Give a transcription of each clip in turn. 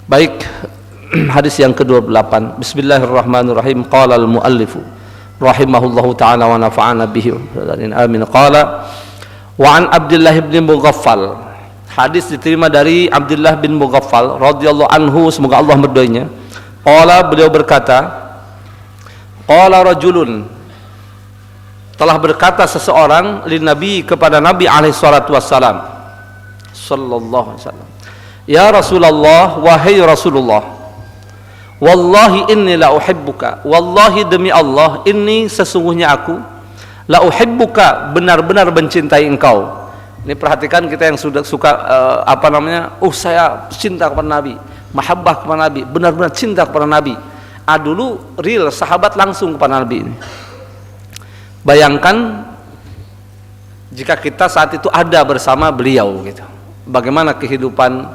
Baik, hadis yang ke-28. Bismillahirrahmanirrahim. Qala al-muallifu rahimahullahu ta'ala wa nafa'ana bihi. Amin. Qala wa an Abdullah bin Mughaffal. Hadis diterima dari Abdullah bin Mughaffal radhiyallahu anhu, semoga Allah meridhoinya. Qala, beliau berkata, qala rajulun, telah berkata seseorang lin nabi, kepada Nabi alaihi salatu wassalam, sallallahu alaihi wasallam, ya Rasulullah, wahai Rasulullah, wallahi inni la uhibbuka, wallahi demi Allah, inni sesungguhnya aku, la uhibbuka, benar-benar mencintai engkau. Ini perhatikan kita yang sudah suka saya cinta kepada Nabi, mahabbah kepada Nabi, benar-benar cinta kepada Nabi. Dulu real sahabat langsung kepada Nabi ini. Bayangkan jika kita saat itu ada bersama beliau gitu. Bagaimana kehidupan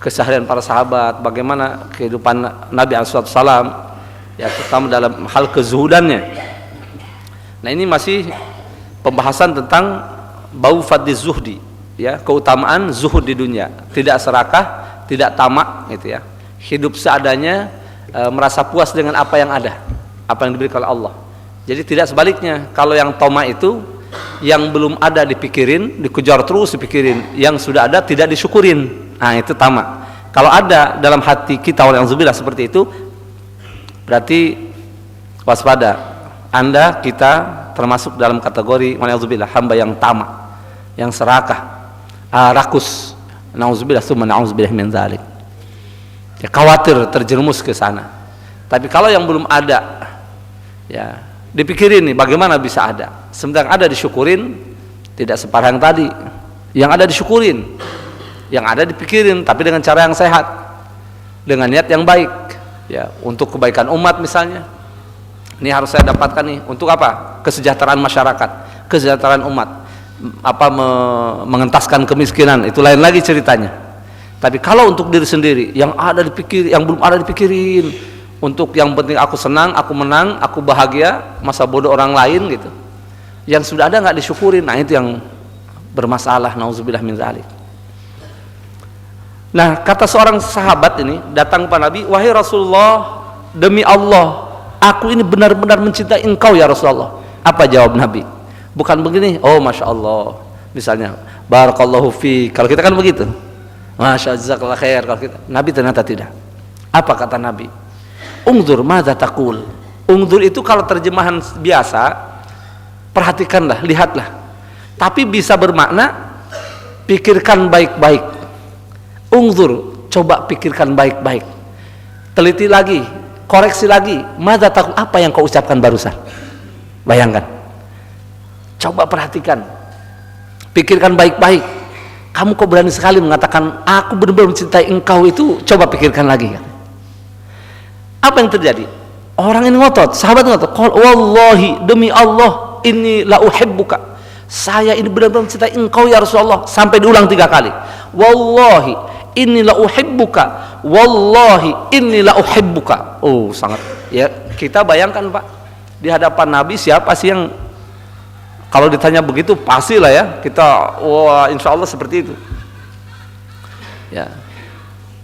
keseharian para sahabat, bagaimana kehidupan Nabi SAW, ya, terutama dalam hal kezuhudannya. Nah, ini masih pembahasan tentang bau fadli zuhdi, ya, keutamaan zuhud di dunia, tidak serakah, tidak tamak gitu ya, hidup seadanya, merasa puas dengan apa yang ada, apa yang diberikan oleh Allah. Jadi tidak sebaliknya, kalau yang tamak itu yang belum ada dipikirin, dikejar terus dipikirin, yang sudah ada tidak disyukurin. Nah, itu tamak. Kalau ada dalam hati kita waliyadzubillah seperti itu, berarti waspada, Anda, kita termasuk dalam kategori waliyadzubillah hamba yang tamak, yang serakah, rakus. Nauzubillah tsumma nauzubillah min dzalik. Ya, khawatir terjerumus ke sana. Tapi kalau yang belum ada, ya, dipikirin nih bagaimana bisa ada. Sementara ada disyukurin, tidak separah yang tadi. Yang ada disyukurin, yang ada dipikirin, tapi dengan cara yang sehat, dengan niat yang baik, ya, untuk kebaikan umat misalnya. Ini harus saya dapatkan nih, untuk apa? Kesejahteraan masyarakat, kesejahteraan umat, mengentaskan kemiskinan, itu lain lagi ceritanya. Tapi kalau untuk diri sendiri, yang ada dipikir, yang belum ada dipikirin, untuk yang penting aku senang, aku menang, aku bahagia, masa bodoh orang lain gitu, yang sudah ada nggak disyukurin, nah itu yang bermasalah. Nauzubillah min dzalik. Nah, kata seorang sahabat ini datang kepada Nabi, wahai Rasulullah, demi Allah, aku ini benar-benar mencintai engkau ya Rasulullah. Apa jawab Nabi? Bukan begini, oh masya Allah, misalnya barakallahu fi, kalau kita kan begitu, masya Allah, jazakallah khair. Kalau kita, Nabi ternyata tidak. Apa kata Nabi? Ungzur madza taqul. Ungzur itu kalau terjemahan biasa, perhatikanlah, lihatlah, tapi bisa bermakna pikirkan baik-baik. Ungzur, coba pikirkan baik-baik, teliti lagi, koreksi lagi. Madza taqul, apa yang kau ucapkan barusan? Bayangkan, coba perhatikan, pikirkan baik-baik. Kamu kok berani sekali mengatakan aku benar-benar mencintai engkau itu? Coba pikirkan lagi. Apa yang terjadi? Orang ini ngotot, sahabat ngotot, wallahi demi Allah, inni la uhibbuka, saya ini benar-benar mencintai engkau ya Rasulullah. Sampai diulang 3 kali, wallahi inni la uhibbuka, wallahi inni la uhibbuka. Oh, sangat, ya, kita bayangkan Pak, di hadapan Nabi siapa sih yang kalau ditanya begitu pastilah ya kita, wah, insya Allah seperti itu. Ya,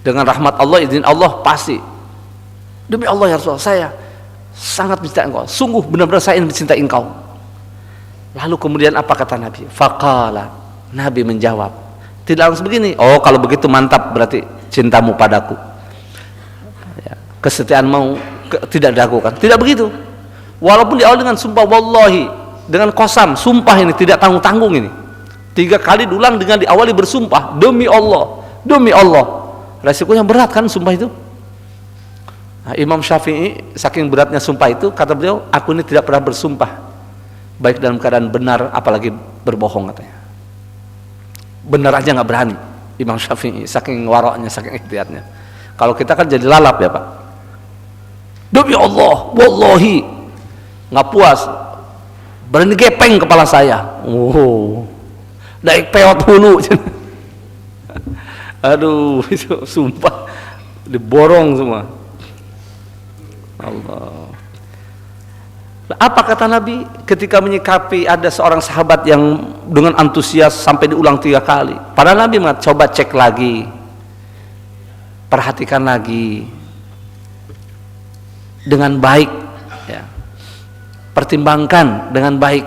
dengan rahmat Allah, izin Allah, pasti. Demi Allah ya Rasulullah, saya sangat mencintai engkau, sungguh benar-benar saya ingin mencintai engkau. Lalu kemudian apa kata Nabi? Faqala, Nabi menjawab, tidak langsung begini, oh kalau begitu mantap, berarti cintamu padaku, ya, kesetiaanmu tidak diragukan. Tidak begitu. Walaupun di awal dengan sumpah wallahi, dengan qasam, sumpah ini tidak tanggung-tanggung ini, 3 kali diulang dengan diawali bersumpah, demi Allah, demi Allah. Resikonya berat kan sumpah itu. Nah, Imam Syafi'i saking beratnya sumpah itu, kata beliau, aku ini tidak pernah bersumpah baik dalam keadaan benar, apalagi berbohong, katanya. Benar aja nggak berani Imam Syafi'i, saking waroknya, saking ikhtiarnya. Kalau kita kan jadi lalap ya Pak, demi Allah, wallahi, nggak puas, berani gepeng kepala saya, oh, naik peot hulu. Aduh, itu sumpah diborong semua. Allah. Apa kata Nabi ketika menyikapi ada seorang sahabat yang dengan antusias sampai diulang 3 kali? Padahal Nabi mengatakan, coba cek lagi, perhatikan lagi dengan baik, ya. Pertimbangkan dengan baik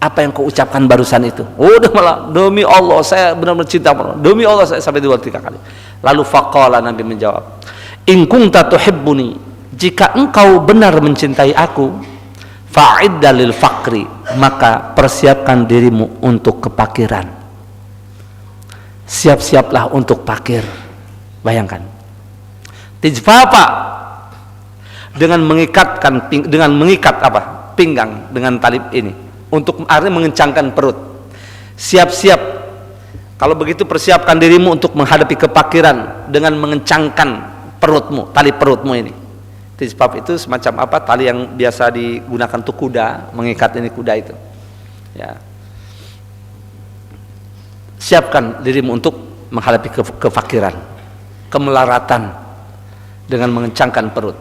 apa yang kau ucapkan barusan itu. Udah malah, demi Allah saya benar-benar cinta, demi Allah saya, sampai 2-3 kali. Lalu faqala, Nabi menjawab, in kunta tuhibbuni, jika engkau benar mencintai aku, fa'idda lil faqri, maka persiapkan dirimu untuk kepakiran. Siap-siaplah untuk pakir. Bayangkan, tijfafa, dengan mengikat apa? Pinggang dengan tali ini, untuk artinya mengencangkan perut. Siap-siap, kalau begitu persiapkan dirimu untuk menghadapi kepakiran dengan mengencangkan perutmu, tali perutmu ini. Tijfaf itu semacam apa? Tali yang biasa digunakan untuk kuda, mengikat ini kuda itu. Ya. Siapkan dirimu untuk menghadapi kefakiran, kemelaratan dengan mengencangkan perut.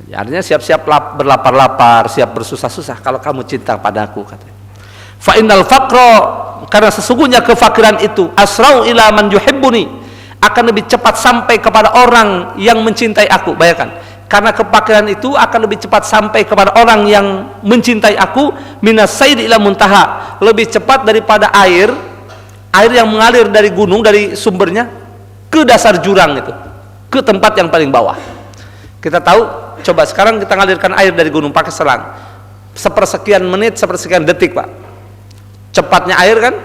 Ya, artinya siap-siap berlapar-lapar, siap bersusah-susah kalau kamu cinta padaku, katanya. Fa innal faqra, karena sesungguhnya kefakiran itu, asrau ila man yuhibbuni, akan lebih cepat sampai kepada orang yang mencintai aku. Bayangkan, karena kefakiran itu akan lebih cepat sampai kepada orang yang mencintai aku, minas sayd ila muntaha, lebih cepat daripada air yang mengalir dari gunung, dari sumbernya ke dasar jurang itu, ke tempat yang paling bawah. Kita tahu, coba sekarang kita ngalirkan air dari gunung pakai selang, sepersekian menit, sepersekian detik, Pak. Cepatnya air kan,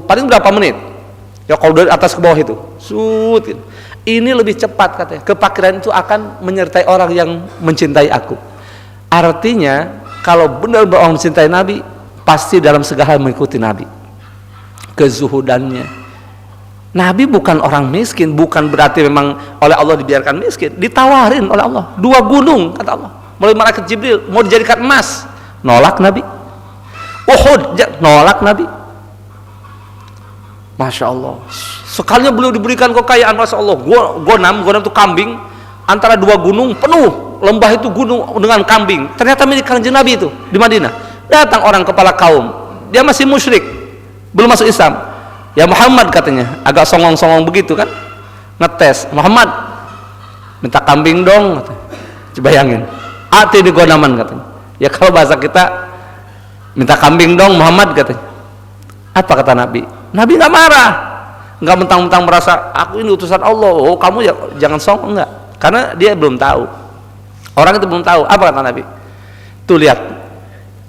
paling berapa menit? Ya kalau dari atas ke bawah itu, gitu. Ini lebih cepat, katanya. Kefakiran itu akan menyertai orang yang mencintai aku. Artinya, kalau benar-benar orang mencintai Nabi, pasti dalam segala hal mengikuti Nabi. Kezuhudannya. Nabi bukan orang miskin, bukan berarti memang oleh Allah dibiarkan miskin, ditawarin oleh Allah 2 gunung, kata Allah, melalui malaikat Jibril, mau dijadikan emas, nolak Nabi. Uhud, nolak Nabi. Masya Allah, sekalinya beliau diberikan kekayaan, Masya Allah. Gonam itu kambing, antara 2 gunung penuh, lembah itu gunung dengan kambing. Ternyata milik Kanjeng Nabi itu di Madinah. Datang orang kepala kaum, dia masih musyrik, belum masuk Islam. Ya Muhammad, katanya, agak songong-songong begitu kan, ngetes. Muhammad, minta kambing dong, katanya. Coba bayangin, hati di gonaman, katanya. Ya kalau bahasa kita, minta kambing dong Muhammad, katanya. Apa kata Nabi? Nabi nggak marah, nggak mentang-mentang merasa aku ini utusan Allah, oh kamu ya jangan songong, enggak, karena dia belum tahu, orang itu belum tahu. Apa kata Nabi? Tuh lihat,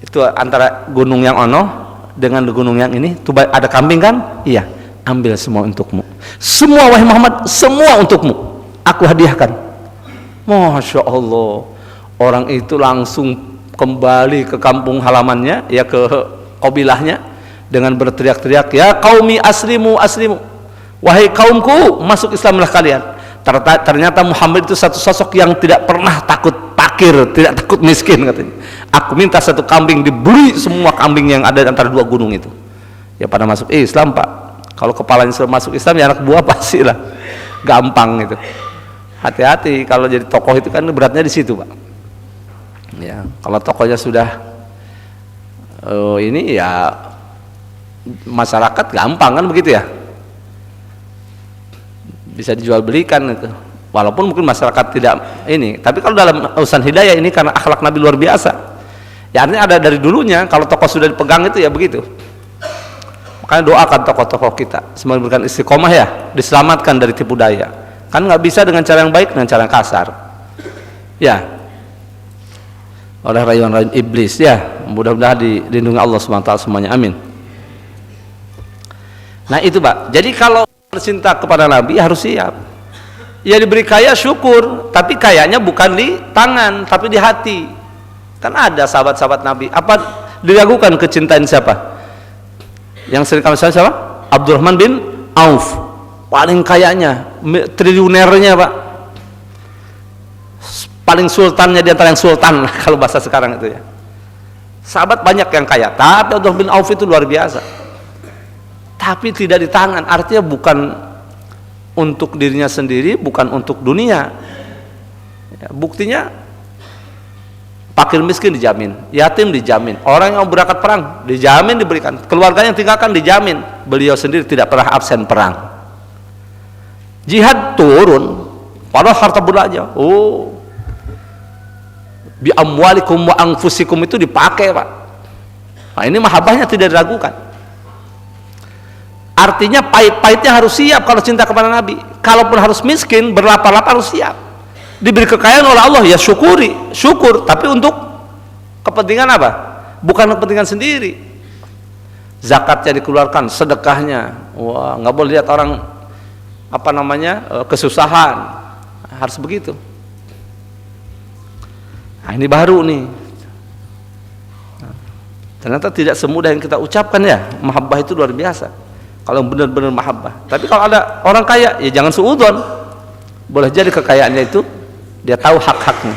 itu antara gunung yang ono dengan gunung yang ini, tuh ada kambing kan? Iya, ambil semua untukmu. Semua, wahai Muhammad, semua untukmu. Aku hadiahkan. Masya Allah. Orang itu langsung kembali ke kampung halamannya, ya ke kabilahnya, dengan berteriak-teriak, ya qaumi aslimu, aslimu. Wahai kaumku, masuk Islamlah kalian. Ternyata Muhammad itu satu sosok yang tidak pernah takut fakir, tidak takut miskin, katanya. Aku minta 1 kambing, dibeli semua kambing yang ada antara 2 gunung itu. Ya pada masuk Islam, Pak. Kalau kepalanya sudah masuk Islam, ya anak buah pasti lah gampang itu. Hati-hati kalau jadi tokoh itu kan beratnya di situ, Pak. Ya, kalau tokohnya sudah ini ya masyarakat gampang kan begitu ya. Bisa dijual belikan itu. Walaupun mungkin masyarakat tidak ini, tapi kalau dalam urusan hidayah ini karena akhlak Nabi luar biasa. Ya artinya ada dari dulunya, kalau tokoh sudah dipegang itu ya begitu. Makanya doakan tokoh-tokoh kita semoga diberikan istiqomah, ya, diselamatkan dari tipu daya. Kan nggak bisa dengan cara yang baik, dengan cara yang kasar. Ya. Oleh rayuan-rayuan iblis, ya. Mudah-mudahan dilindungi Allah SWT semuanya. Amin. Nah itu, Pak. Jadi kalau bercinta kepada Nabi harus siap. Ya diberi kaya syukur, tapi kayanya bukan di tangan, tapi di hati. Kan ada sahabat-sahabat Nabi, apa diragukan kecintaan siapa? Yang sering kami sayang siapa? Abdurrahman bin Auf, paling kayanya, triliunernya, Pak. Paling sultannya di antara yang sultan kalau bahasa sekarang itu, ya. Sahabat banyak yang kaya, tapi Abdurrahman bin Auf itu luar biasa. Tapi tidak di tangan, artinya bukan untuk dirinya sendiri, bukan untuk dunia. Ya, buktinya fakir miskin dijamin, yatim dijamin, orang yang berangkat perang dijamin diberikan, keluarganya yang tinggalkan dijamin, beliau sendiri tidak pernah absen perang. Jihad turun, padahal harta benda. Oh, bi amwalikum wa anfusikum itu dipakai, Pak. Nah, ini mahabbahnya tidak diragukan. Artinya pahit-pahitnya harus siap kalau cinta kepada Nabi. Kalaupun harus miskin, berlapar-lapar harus siap. Diberi kekayaan oleh Allah, ya syukur, tapi untuk kepentingan apa? Bukan kepentingan sendiri. Zakatnya dikeluarkan, sedekahnya. Wah, nggak boleh lihat orang kesusahan. Harus begitu. Nah, ini baru nih. Ternyata tidak semudah yang kita ucapkan ya. Mahabbah itu luar biasa. Kalau benar-benar mahabbah. Tapi kalau ada orang kaya, ya jangan suudzon. Boleh jadi kekayaannya itu dia tahu hak-haknya.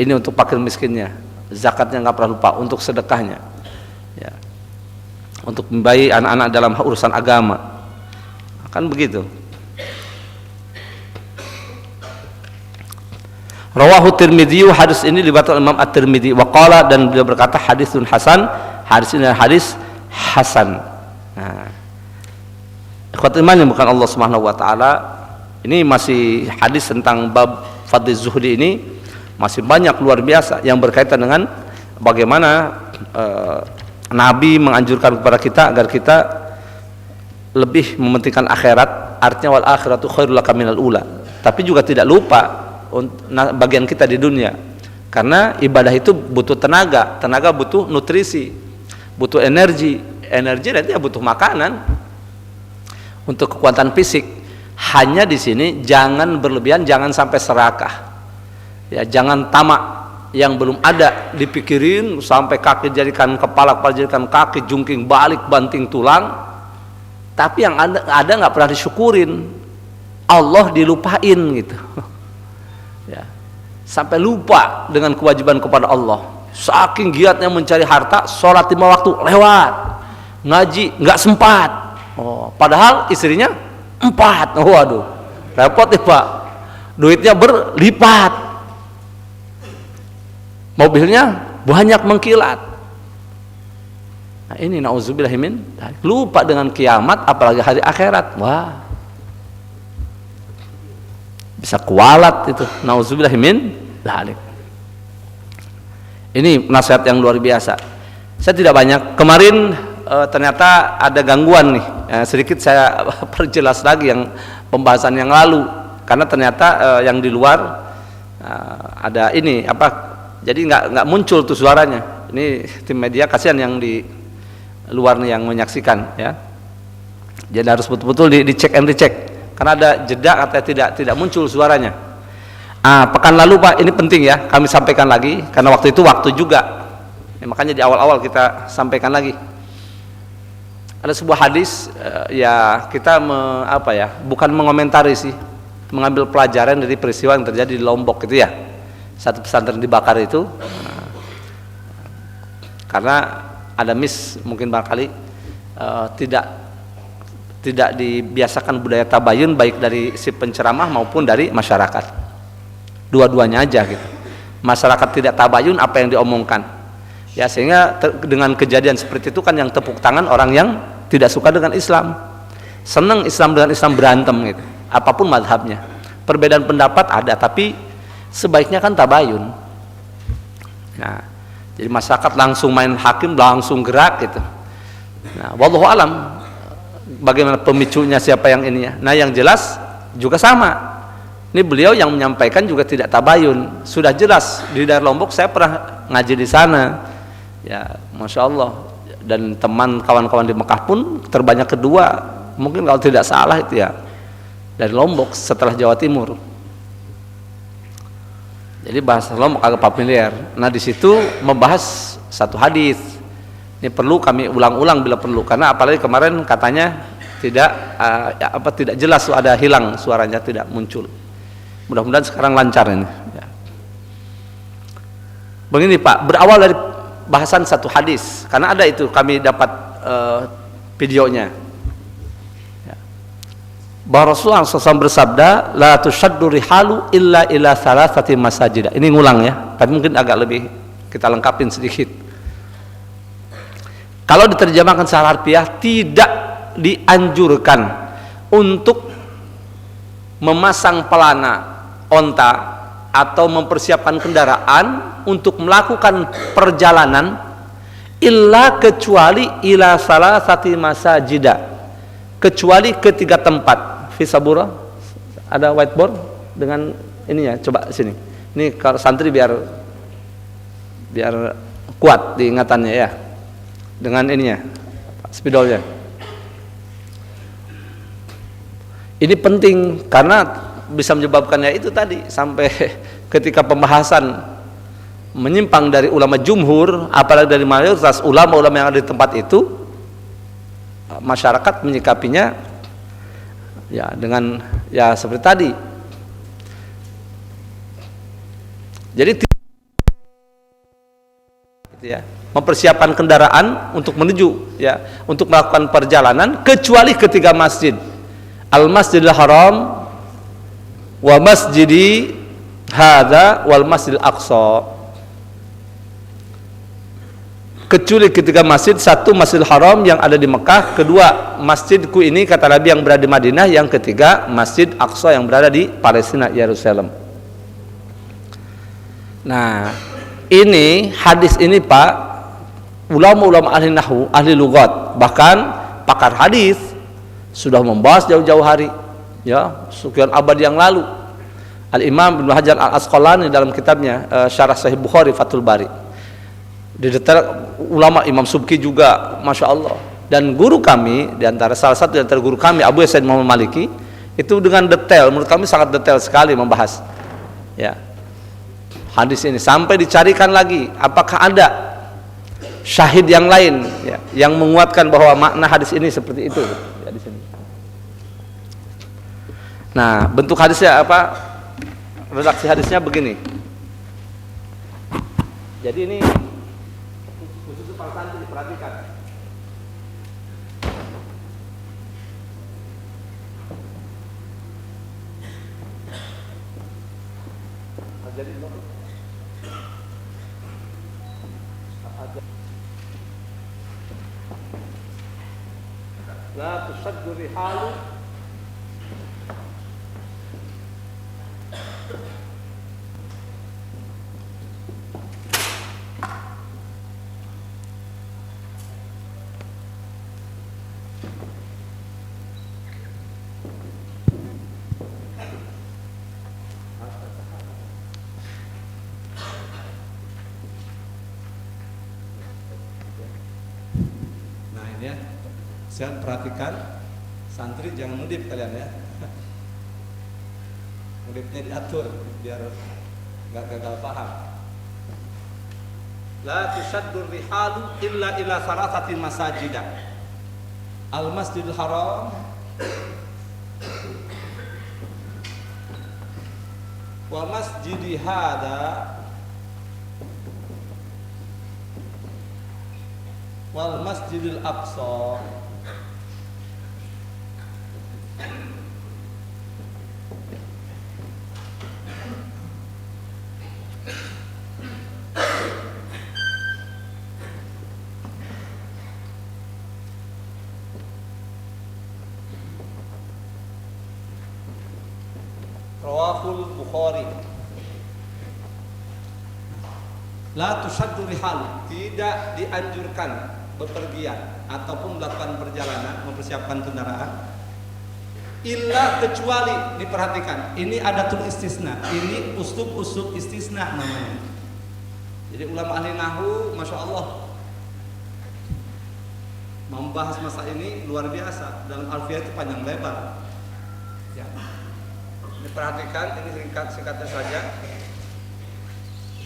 Ini untuk fakir miskinnya, zakatnya nggak pernah lupa, untuk sedekahnya, ya, untuk membiayai anak-anak dalam urusan agama. Kan begitu. Rawahu Tirmidzi, hadis ini diriwayatkan Imam At-Tirmidzi, wa qala, dan beliau berkata hadisun hasan, hadis ini hadis hasan. Nah, ikhwatul iman yang bukan Allah Subhanahu wa taala, ini masih hadis tentang bab fadhil zuhdi ini masih banyak luar biasa yang berkaitan dengan bagaimana Nabi menganjurkan kepada kita agar kita lebih mementingkan akhirat, artinya wal akhiratu khairul laka minal ula. Tapi juga tidak lupa bagian kita di dunia, karena ibadah itu butuh tenaga butuh nutrisi, butuh energi nanti butuh makanan untuk kekuatan fisik. Hanya di sini jangan berlebihan, jangan sampai serakah, ya, jangan tamak yang belum ada dipikirin sampai kaki jadikan kepala jadikan kaki, jungking balik banting tulang, tapi yang ada nggak pernah disyukurin, Allah dilupain gitu. Ya, sampai lupa dengan kewajiban kepada Allah. Saking giatnya mencari harta, sholat 5 waktu lewat, ngaji nggak sempat. Oh, padahal istrinya 4. Waduh, repot ya Pak. Duitnya berlipat, mobilnya banyak mengkilat. Nah, ini nauzubillahimin, lupa dengan kiamat, apalagi hari akhirat. Wah, bisa kualat itu, nauzubillahimin dzalik. Ini nasihat yang luar biasa. Saya tidak banyak kemarin, ternyata ada gangguan nih, sedikit saya perjelas lagi yang pembahasan yang lalu, karena ternyata yang di luar ada ini jadi nggak muncul tuh suaranya. Ini tim media, kasihan yang di luar nih yang menyaksikan, ya. Jadi harus betul-betul dicek and recheck, karena ada jeda katanya tidak muncul suaranya. Pekan lalu Pak, ini penting ya kami sampaikan lagi, karena waktu itu waktu juga, ya, makanya di awal-awal kita sampaikan lagi. Ada sebuah hadis, ya kita bukan mengomentari sih, mengambil pelajaran dari peristiwa yang terjadi di Lombok itu ya, satu pesantren dibakar itu, karena ada mungkin barangkali tidak dibiasakan budaya tabayun, baik dari si penceramah maupun dari masyarakat, dua-duanya aja gitu. Masyarakat tidak tabayun apa yang diomongkan, ya, sehingga dengan kejadian seperti itu kan yang tepuk tangan orang yang tidak suka dengan Islam, senang Islam dengan Islam berantem gitu, apapun madhabnya. Perbedaan pendapat ada, tapi sebaiknya kan tabayun. Nah, jadi masyarakat langsung main hakim, langsung gerak gitu. Nah, wallahu alam bagaimana pemicunya, siapa yang ininya. Nah, yang jelas juga sama. Ini beliau yang menyampaikan juga tidak tabayun. Sudah jelas di daerah Lombok, saya pernah ngaji di sana. Ya, masya Allah. Dan teman kawan-kawan di Mekah pun terbanyak kedua, mungkin kalau tidak salah itu ya, dari Lombok setelah Jawa Timur. Jadi bahasa Lombok agak familiar. Nah, di situ membahas satu hadis. Ini perlu kami ulang-ulang bila perlu, karena apalagi kemarin katanya tidak jelas, ada hilang suaranya, tidak muncul. Mudah-mudahan sekarang lancar ini. Ya. Begini Pak, berawal dari bahasan satu hadis, karena ada itu kami dapat videonya. Ya. Bahwa Rasulullah SAW bersabda, la tushaddu rihalu illa ila thalathati masajid. Ini ngulang ya, tapi mungkin agak lebih kita lengkapin sedikit. Kalau diterjemahkan secara harfiah, tidak dianjurkan untuk memasang pelana onta atau mempersiapkan kendaraan untuk melakukan perjalanan illa kecuali ila salasati masajida, kecuali ketiga tempat. Fisabura ada whiteboard dengan ininya, coba sini. Ini kalau santri biar kuat diingatannya ya. Dengan ininya, spidolnya. Ini penting karena bisa menyebabkannya itu tadi sampai ketika pembahasan menyimpang dari ulama jumhur, apalagi dari mayoritas ulama-ulama yang ada di tempat itu, masyarakat menyikapinya ya dengan ya seperti tadi. Jadi ya, mempersiapkan kendaraan untuk menuju ya, untuk melakukan perjalanan kecuali ketiga masjid. Al-Masjidil Haram wa masjidi hadza wal Masjidil Aqsa. Kecuali ketiga masjid, satu Masjidil Haram yang ada di Mekah, kedua masjidku ini kata Nabi yang berada di Madinah, yang ketiga Masjid Aqsa yang berada di Palestina, Yerusalem. Nah, ini hadis ini Pak, ulama-ulama ahli nahwu, ahli lughat, bahkan pakar hadis sudah membahas jauh-jauh hari, ya, sekian abad yang lalu. Al-Imam Ibnu Hajar Al-Asqalani dalam kitabnya Syarah Sahih Bukhari Fathul Bari, di detail ulama Imam Subki juga, masya Allah. Dan guru kami, salah satu di antara guru kami Abu Yasin Muhammad Maliki, itu dengan detail, menurut kami sangat detail sekali membahas, ya, hadis ini sampai dicarikan lagi apakah ada syahid yang lain ya, yang menguatkan bahwa makna hadis ini seperti itu ya, di sini. Nah, bentuk hadisnya apa? Redaksi hadisnya begini. Jadi ini khusus para santri diperhatikan. Jadi la tusaddu rihalu ya. Saya perhatikan santri jangan ngudip kalian ya. Ngudipnya diatur biar nggak gagal paham. La tusaddur rihalu illa ila salasati masajida. Al-Masjidil Haram wa masjidi hadza wal Masjidil Aqsa. Rawahul Bukhari. La tusaddu rihal, tidak dianjurkan bepergian ataupun melakukan perjalanan, mempersiapkan kendaraan, illa kecuali, diperhatikan, ini adatul istisna, ini uslub istisna namanya. Jadi ulama ahli nahwu, masya Allah, membahas masalah ini luar biasa. Dalam alfiyah itu panjang lebar ya. Diperhatikan, ini singkatnya saja.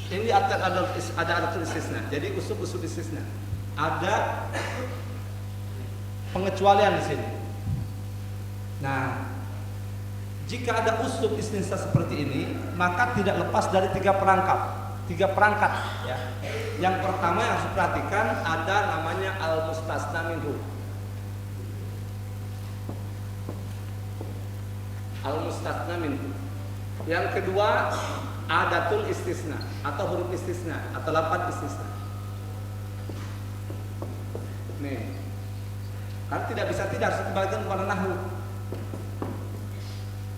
Ini ada adatul istisna, jadi uslub istisna, ada pengecualian di sini. Nah, jika ada uslub istisna seperti ini, maka tidak lepas dari tiga perangkat ya. Yang pertama yang harus diperhatikan ada namanya al-mustasna minhu. Al-mustasna minhu. Yang kedua adatul istisna atau huruf istisna atau lafaz istisna. Nih, kan tidak bisa tidak, harus dikembalikan kepada nahwu.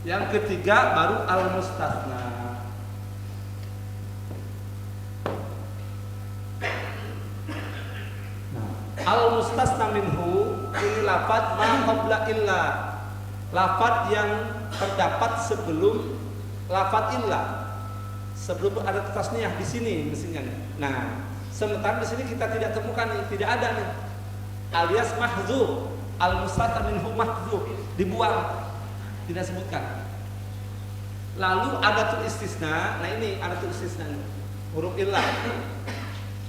Yang ketiga baru al-mustasna. Al-mustasna minhu ini lafaz ma qabla illa, lafaz yang terdapat sebelum lafaz illa, sebelum ada tasniyah di sini mestinya. Nah, sementara di sini kita tidak temukan nih, tidak ada nih, alias mahdzuf. Al-mustasna minhu mahdzuf, dibuang, tidak sebutkan. Lalu ada tulis istisna. Nah ini ada tulis istisna nih, huruf illah.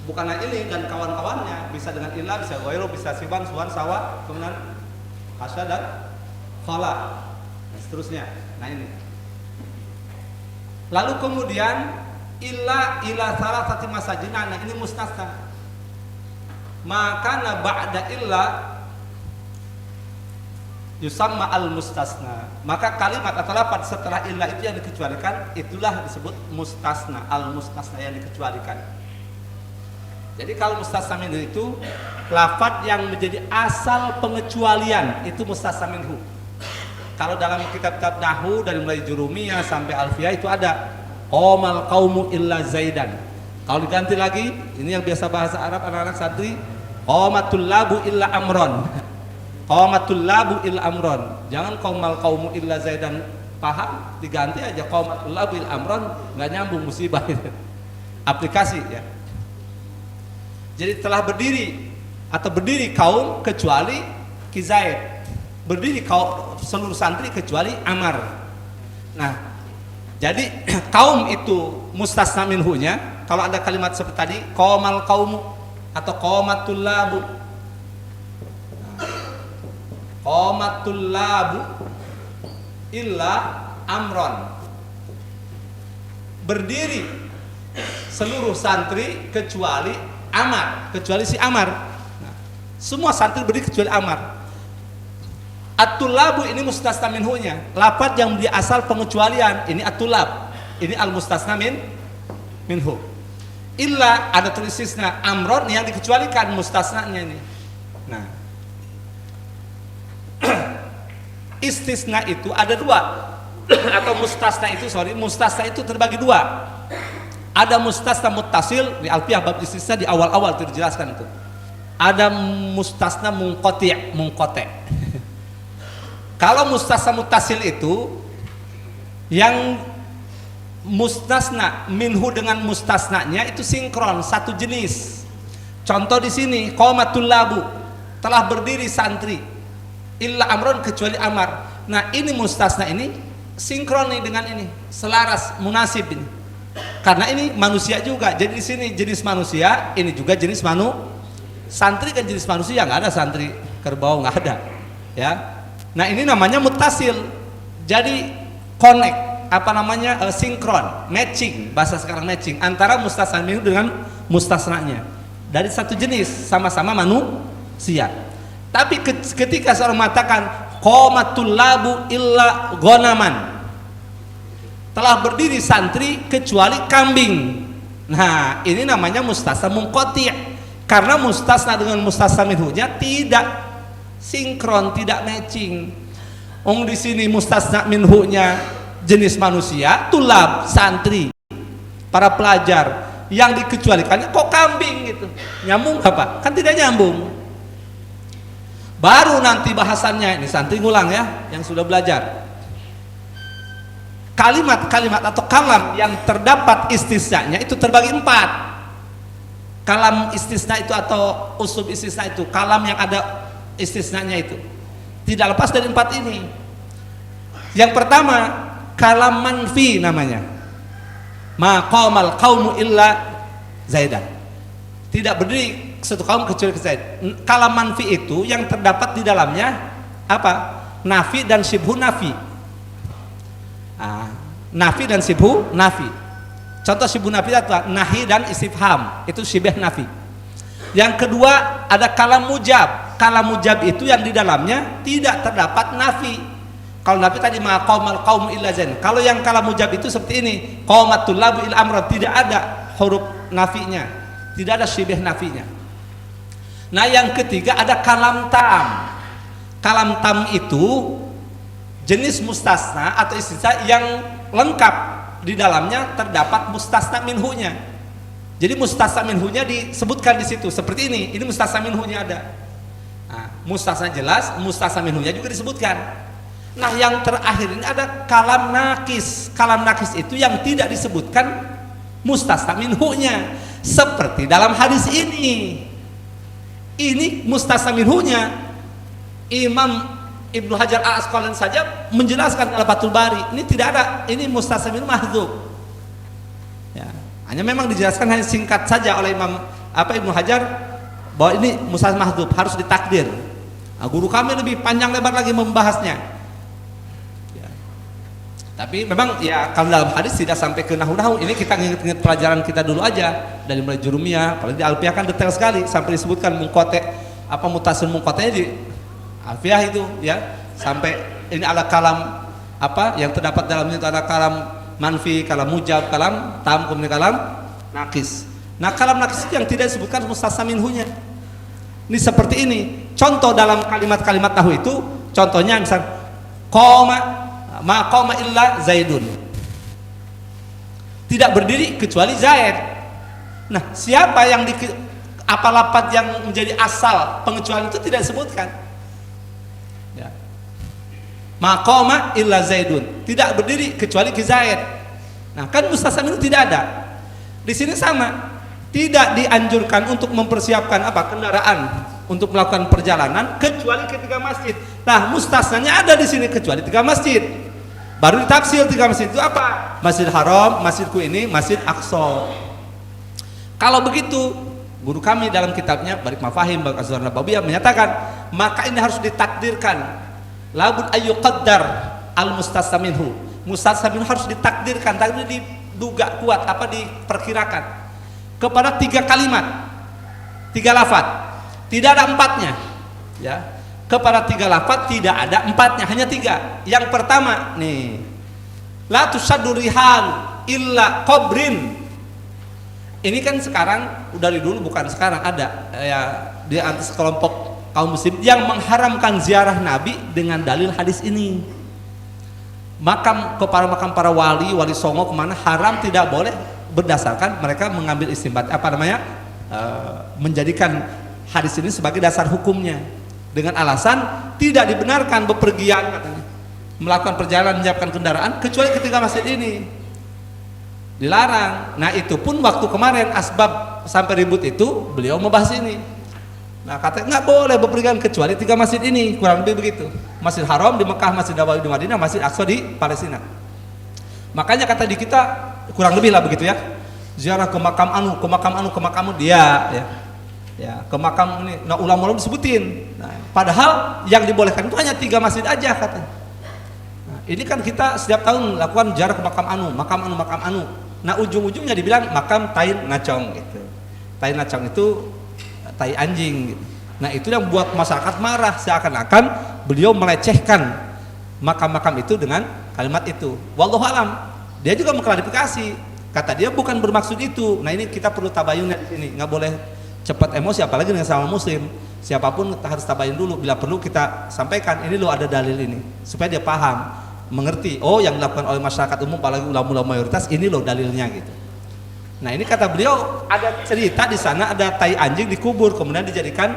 Bukanlah ini dan kawan-kawannya, bisa dengan ilah, bisa ghairu, bisa siban, suwan, sawa, kemudian hasya dan khala, dan seterusnya. Nah ini. Lalu kemudian ila salasati masajina. Nah ini mustasna. Maka ba'da illa yusamma al mustasna. Maka kalimat atau lafaz setelah illa itu yang dikecualikan, itulah disebut mustasna, al mustasna yang dikecualikan. Jadi kalau mustasna minhu itu lafaz yang menjadi asal pengecualian, itu mustasna minhu. Kalau dalam kitab-kitab nahwu dari mulai jurumiyah sampai alfiyah itu ada qamal qaumu illa zaidan. Kalau diganti lagi, ini yang biasa bahasa Arab anak-anak santri, qamatul labu illa amron. Qamatul labu illa amron. Jangan qamal qaumu illa zaidan, paham? Diganti aja qamatul labu illa amron, nggak nyambung, musibah itu. Aplikasi ya. Jadi telah berdiri atau berdiri kaum kecuali Kizaid, berdiri kaum seluruh santri kecuali Amar. Nah, jadi kaum itu mustasna minhunya. Kalau ada kalimat seperti tadi, qamal qaumu atau qamatul labu, qamatul labu illa amron, berdiri seluruh santri kecuali Amar, kecuali si Amar. Nah, semua santri berdiri kecuali Amar. At-tullabu ini mustasna minhunya, lafaz yang menjadi asal pengecualian. Ini at-tullab, ini al-mustasna minhu. Illa ada tulis istisna, amron yang dikecualikan mustasnanya ini. Nah, istisna itu ada dua, atau mustasna itu terbagi dua. Ada mustasna muttasil di alfiyah bab istisna di awal-awal itu dijelaskan itu. Ada mustasna munqati'. Kalau mustasna muttasil itu yang mustasna minhu dengan mustasnanya itu sinkron, satu jenis. Contoh di sini qamatul labu, telah berdiri santri illa amron, kecuali Amar. Nah, ini mustasna ini sinkron nih dengan ini, selaras, munasib ini. Karena ini manusia juga, jadi di sini jenis manusia, ini juga jenis santri kan jenis manusia, nggak ada santri kerbau, nggak ada, ya. Nah ini namanya muttasil, jadi connect, sinkron, matching, bahasa sekarang matching antara mustasna minhu dengan mustasnanya dari satu jenis, sama-sama manusia. Tapi ketika seorang mengatakan qamatul labu illa ghanaman, telah berdiri santri kecuali kambing. Nah, ini namanya mustasna munqati', karena mustasna dengan mustasna minhunya tidak sinkron, tidak matching. Di sini mustasna minhunya jenis manusia, tulab, santri, para pelajar, yang dikecualikannya kok kambing gitu. Nyambung apa? Kan tidak nyambung. Baru nanti bahasannya, ini santri ngulang ya, yang sudah belajar. Kalimat-kalimat atau kalam yang terdapat istisnanya itu terbagi 4. Kalam istisna itu atau uslub istisna itu, kalam yang ada istisnanya itu tidak lepas dari 4 ini. Yang pertama kalam manfi namanya, ma qamal qaumu illa zaidan, tidak berdiri satu kaum kecuali Zaid. Kalam manfi itu yang terdapat di dalamnya apa? Nafi dan syibhu nafi. Nafi dan sibhu nafi. Contoh sibhu nafi adalah nahi dan istifham, itu syibah nafi. Yang kedua ada kalam mujab. Kalam mujab itu yang di dalamnya tidak terdapat nafi. Kalau nafi tadi ma qaumal qaum illa zain. Kalau yang kalam mujab itu seperti ini, qaumatul labu il amr, tidak ada huruf nafinya, tidak ada syibah nafinya. Nah yang ketiga ada kalam tam. Kalam tam itu jenis mustasna atau istisna yang lengkap, di dalamnya terdapat mustasna minhunya. Jadi mustasna minhunya disebutkan di situ seperti ini mustasna minhunya ada. Nah, mustasna jelas, mustasna minhunya juga disebutkan. Nah, yang terakhir ini ada kalam nakis. Kalam nakis itu yang tidak disebutkan mustasna minhunya, seperti dalam hadis ini. Ini mustasna minhunya. Imam Ibnu Hajar Al-Asqalani saja menjelaskan dalam Fathul Bari, ini tidak ada, ini mustasna minhu mahdzuf. Ya, hanya memang dijelaskan hanya singkat saja oleh Ibnu Hajar bahwa ini mustasna mahdzuf harus ditakdir. Nah, guru kami lebih panjang lebar lagi membahasnya. Ya. Tapi memang ya kalau dalam hadis tidak sampai ke nahu-nahu, ini kita ingat-ingat pelajaran kita dulu aja dari mulai jurumiyah, apalagi di Alfiyah kan detail sekali sampai disebutkan mungkote apa mutasil mungkotenya di Alfiyah itu ya, sampai ini ada kalam apa yang terdapat dalamnya itu ada kalam manfi, kalam mujab, kalam tam, kemudian kalam nakis. Nah, kalam nakis itu yang tidak disebutkan mustasna minhunya. Ini seperti ini. Contoh dalam kalimat-kalimat nahwu itu, contohnya misal qoma ma qoma illa zaidun. Tidak berdiri kecuali Zaid. Nah, siapa yang apa lafaz yang menjadi asal pengecualian itu tidak disebutkan. Ya. Maqama illa Zaidun, tidak berdiri kecuali ke Zaid. Nah, kan mustasna minhu tidak ada. Di sini sama, tidak dianjurkan untuk mempersiapkan apa kendaraan untuk melakukan perjalanan kecuali ke 3 masjid. Nah, mustasnanya ada di sini kecuali 3 masjid. Baru ditafsir 3 masjid itu apa? Masjid Haram, Masjidku ini, Masjid Aqsa. Kalau begitu, guru kami dalam kitabnya Barik Mafahim Barik Az-Zuhur Nabawiyah menyatakan, maka ini harus ditakdirkan. Labud ayyuqaddar al-mustasna minhu. Mustasna minhu harus ditakdirkan, takdir diduga kuat, apa diperkirakan kepada 3 kalimat, 3 lafaz. Tidak ada 4-nya. Ya. Kepada 3 lafaz tidak ada 4-nya, hanya 3. Yang pertama nih, la tusaddu rihal illa qabrin. Ini kan sekarang, dari dulu bukan sekarang, ada ya di atas kelompok kaum muslim yang mengharamkan ziarah Nabi dengan dalil hadis ini. Kepada makam para wali songo kemana haram, tidak boleh, berdasarkan mereka mengambil istinbat menjadikan hadis ini sebagai dasar hukumnya dengan alasan tidak dibenarkan bepergian katanya, melakukan perjalanan menyiapkan kendaraan kecuali ketika masjid ini dilarang. Nah, itu pun waktu kemarin asbab sampai ribut itu beliau membahas ini. Nah, katanya nggak boleh bepergian kecuali 3 masjid ini, kurang lebih begitu. Masjid Haram di Mekah, Masjid Nabawi di Madinah, Masjid Aqsa di Palestina. Makanya kata di kita kurang lebih lah begitu ya. Ziarah ke makam anu, ke makam anu, ke makam dia ya. Ya, ke makam ini. Nah, ulama-ulama disebutin. Nah, padahal yang dibolehkan itu hanya 3 masjid aja katanya. Nah, ini kan kita setiap tahun lakukan ziarah ke makam anu, makam anu, makam anu. Nah, ujung-ujungnya dibilang makam tai nacong gitu. Tai nacong itu tai anjing gitu. Nah, itu yang buat masyarakat marah, seakan-akan beliau melecehkan makam-makam itu dengan kalimat itu. Wallahu alam. Dia juga mengklarifikasi, kata dia bukan bermaksud itu. Nah, ini kita perlu tabayunnya di sini, nggak boleh cepat emosi, apalagi dengan sama muslim. Siapapun harus tabayun dulu, bila perlu kita sampaikan ini loh ada dalil ini, supaya dia paham, mengerti. Oh, yang dilakukan oleh masyarakat umum, apalagi ulama-ulama mayoritas, ini loh dalilnya gitu. Nah, ini kata beliau ada cerita di sana ada tai anjing dikubur, kemudian dijadikan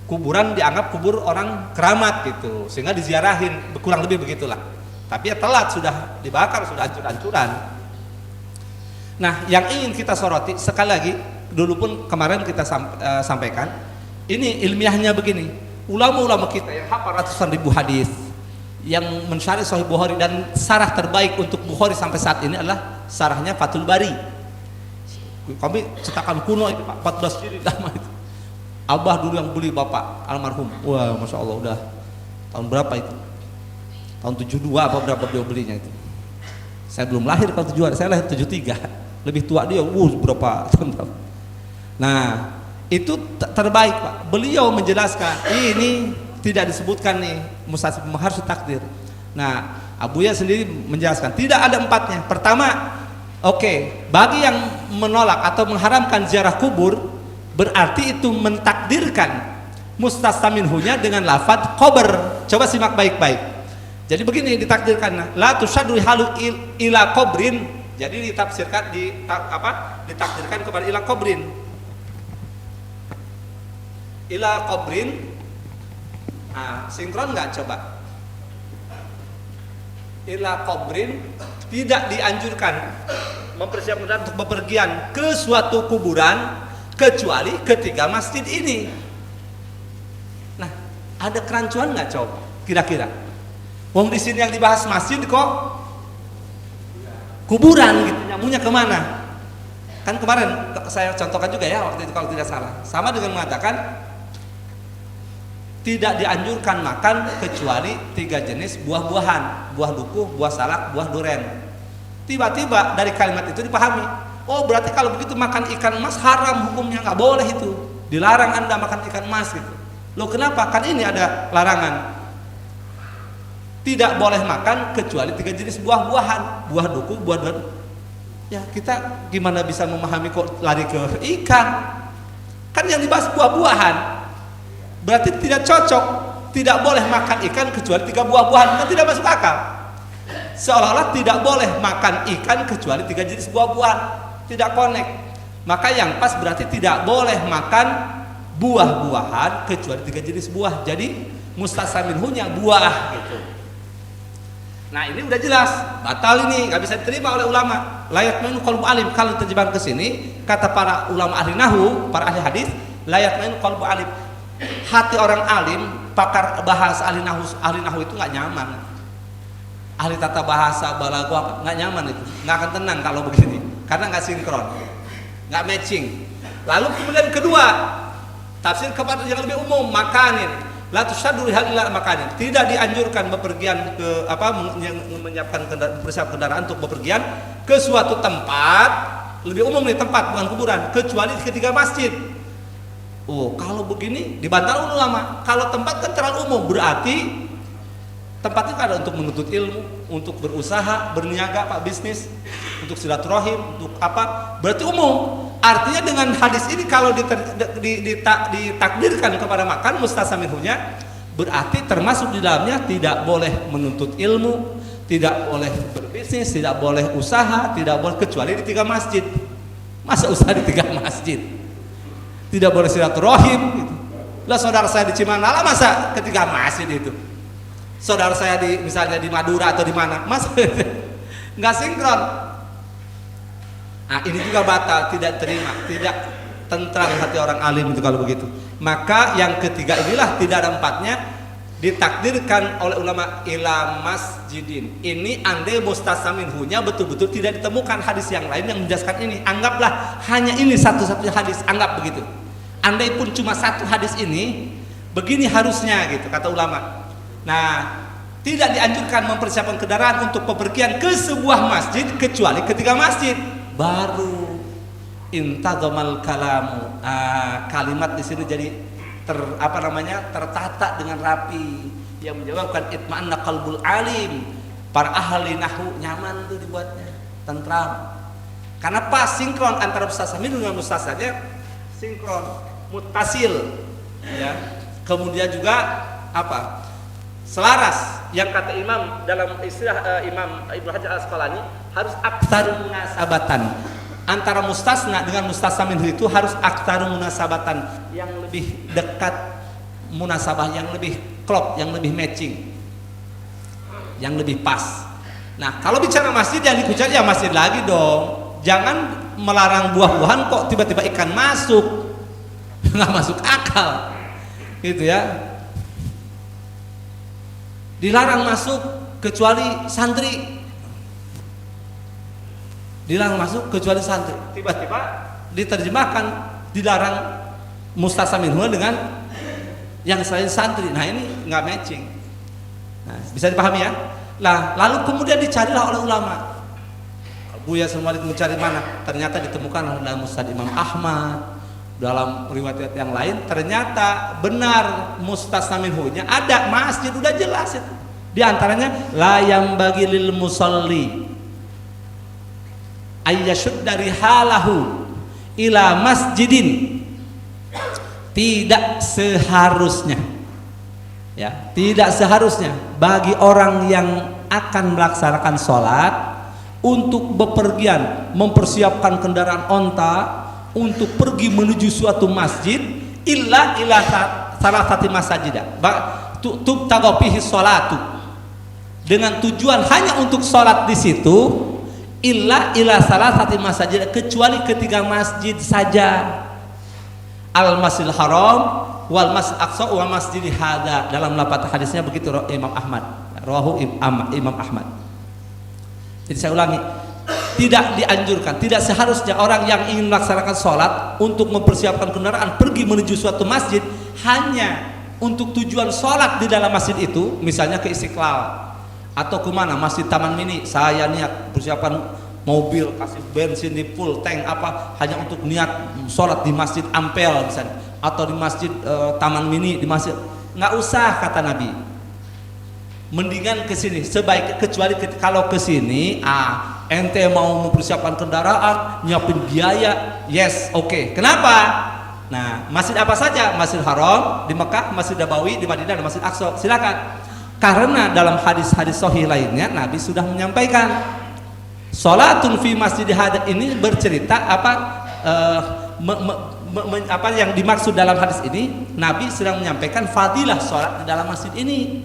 kuburan, dianggap kubur orang keramat gitu, sehingga diziarahin, kurang lebih begitulah. Tapi ya telat, sudah dibakar, sudah hancur-hancuran. Nah, yang ingin kita soroti sekali lagi, dulu pun kemarin kita sampaikan, ini ilmiahnya begini. Ulama-ulama kita yang hafal ratusan ribu hadis, yang mensyarih Sahih Bukhari, dan sarah terbaik untuk Bukhari sampai saat ini adalah sarahnya Fathul Bari. Kami cetakan kuno itu Pak, 14 jilid lama itu. Abah dulu yang beli, bapak almarhum. Wah, masya Allah, udah tahun berapa itu? Tahun 72 apa berapa beliau belinya itu? Saya belum lahir kalau 72, saya lahir 73. Lebih tua dia, berapa tahun berapa? Nah, itu terbaik Pak. Beliau menjelaskan ini tidak disebutkan nih mustasna harus takdir. Nah, Abuya sendiri menjelaskan tidak ada 4-nya. Pertama, bagi yang menolak atau mengharamkan ziarah kubur, berarti itu mentakdirkan mustasna minhunya dengan lafaz qabr. Coba simak baik-baik. Jadi begini ditakdirkan, la tusaddu halu ila qabrin. Jadi ditafsirkan ditakdirkan kepada ila qabrin. Ila qabrin. Nah, sinkron enggak coba? Ila qabrin tidak dianjurkan mempersiapkan untuk bepergian ke suatu kuburan kecuali ketiga masjid ini. Nah, ada kerancuan nggak coba? Kira-kira? Wong di sini yang dibahas masjid kok kuburan gitu, nyambungnya kemana? Kan kemarin saya contohkan juga ya waktu itu kalau tidak salah, sama dengan mengatakan tidak dianjurkan makan kecuali 3 jenis buah-buahan, buah duku, buah salak, buah duren. Tiba-tiba dari kalimat itu dipahami, oh berarti kalau begitu makan ikan emas haram hukumnya, nggak boleh itu, dilarang Anda makan ikan emas gitu. Loh kenapa? Kan ini ada larangan. Tidak boleh makan kecuali 3 jenis buah-buahan, buah duku, buah duren. Ya kita gimana bisa memahami kok lari ke ikan? Kan yang dibahas buah-buahan. Berarti tidak cocok, tidak boleh makan ikan kecuali 3 buah-buahan, kan tidak masuk akal. Seolah-olah tidak boleh makan ikan kecuali 3 jenis buah-buahan, tidak connect. Maka yang pas berarti tidak boleh makan buah-buahan kecuali 3 jenis buah. Jadi mustasaminhunya buah gitu. Nah ini udah jelas, batal ini, nggak bisa diterima oleh ulama. Layat mainu qalbu alim. Kalau terjemahan ke sini, kata para ulama ahli nahu, para ahli hadis, layat mainu qalbu alim. Hati orang alim, pakar bahasa ahli nahu itu nggak nyaman. Ahli tata bahasa, balaghah nggak nyaman itu, nggak akan tenang kalau begini, karena nggak sinkron, nggak matching. Lalu kemudian kedua, tafsir kepada yang lebih umum, makanin. La tusaddu ila makanin. Tidak dianjurkan bepergian ke menyiapkan persiapan kendaraan untuk bepergian ke suatu tempat, lebih umum nih tempat bukan kuburan, kecuali ketiga masjid. Oh, kalau begini dibantah ulama. Kalau tempat kan terlalu umum, berarti tempat itu ada untuk menuntut ilmu, untuk berusaha, berniaga, Pak, bisnis, untuk silaturahim, untuk apa? Berarti umum. Artinya dengan hadis ini kalau ditakdirkan kepada makan mustasaminhunya, berarti termasuk di dalamnya tidak boleh menuntut ilmu, tidak boleh berbisnis, tidak boleh usaha, tidak boleh kecuali di 3 masjid. Masa usaha di 3 masjid? Tidak boleh silaturahim gitu. Lah saudara saya di Cimanala masa ketiga masjid itu? Saudara saya misalnya di Madura atau di mana, masa nggak sinkron. Nah ini juga batal, tidak terima, tidak tentram hati orang alim itu kalau begitu. Maka yang ketiga inilah tidak ada empatnya, ditakdirkan oleh ulama ila masjidin. Ini andai mustasaminhunya betul-betul tidak ditemukan hadis yang lain yang menjelaskan ini. Anggaplah hanya ini satu-satunya hadis, anggap begitu. Andai pun cuma satu hadis ini, begini harusnya gitu kata ulama. Nah, tidak dianjurkan mempersiapkan kendaraan untuk bepergian ke sebuah masjid kecuali ketiga masjid. Baru intadhamal kalamu. Kalimat di sini jadi tertata dengan rapi, yang menjawabkan itma'anna qalbul alim. Para ahli nahwu nyaman tuh dibuatnya, tentram. Karena pas sinkron antara mustasamin dengan mustasanya, sinkron, muttasil, ya. Kemudian juga apa? Selaras. Yang kata Imam dalam istilah Imam Ibnu Hajar Al-Asqalani harus aktsarun munasabatan. Antara mustasna dengan mustasamin itu harus aktsarun munasabatan, yang lebih dekat munasabah, yang lebih klop, yang lebih matching, yang lebih pas. Nah, kalau bicara masjid yang dikucari ya masjid lagi dong. Jangan melarang buah-buahan kok tiba-tiba ikan masuk. Nggak masuk akal. Gitu ya. Dilarang masuk kecuali santri. Dilarang masuk kecuali santri. Tiba-tiba diterjemahkan dilarang mustasaminhu dengan yang selain santri. Nah ini nggak matching. Nah, bisa dipahami ya. Nah lalu kemudian dicarilah oleh ulama. Buya semua mencari mana? Ternyata ditemukan dalam Musnad Imam Ahmad, dalam riwayat yang lain ternyata benar mustasaminhunya ada, masjid udah jelas itu. Di antaranya la yang bagi lil musalli ayyashud dari halahu ila masjidin. Tidak seharusnya Ya, tidak seharusnya bagi orang yang akan melaksanakan sholat untuk bepergian, mempersiapkan kendaraan onta untuk pergi menuju suatu masjid, illa salah satu masajidah tub tagopihi sholatu, dengan tujuan hanya untuk sholat di situ, illa salah satu masajid, kecuali ketiga masjid saja, al masjidil haram wal masjid aqsa wa masjidil hada. Dalam lafaz hadisnya begitu Imam Ahmad, rawahu Imam Ahmad. Jadi saya ulangi, tidak dianjurkan, tidak seharusnya orang yang ingin melaksanakan sholat untuk mempersiapkan kendaraan pergi menuju suatu masjid hanya untuk tujuan sholat di dalam masjid itu, misalnya ke Istiqlal atau kemana, Masjid Taman Mini, saya niat persiapan mobil, kasih bensin di full tank apa, hanya untuk niat sholat di Masjid Ampel misalnya, atau di Masjid Taman Mini, di masjid, nggak usah kata Nabi. Mendingan ke sini, sebaik, kecuali kalau ke sini ente mau mempersiapkan kendaraan, nyiapin biaya, yes, oke. Kenapa? Nah, masjid apa saja? Masjidil Haram di Mekah, Masjid Nabawi di Madinah, dan Masjid Aqsa, silakan. Karena dalam hadis-hadis sahih lainnya Nabi sudah menyampaikan sholatun fi masjid hada, ini bercerita apa yang dimaksud dalam hadis ini. Nabi sedang menyampaikan fadilah sholat di dalam masjid ini.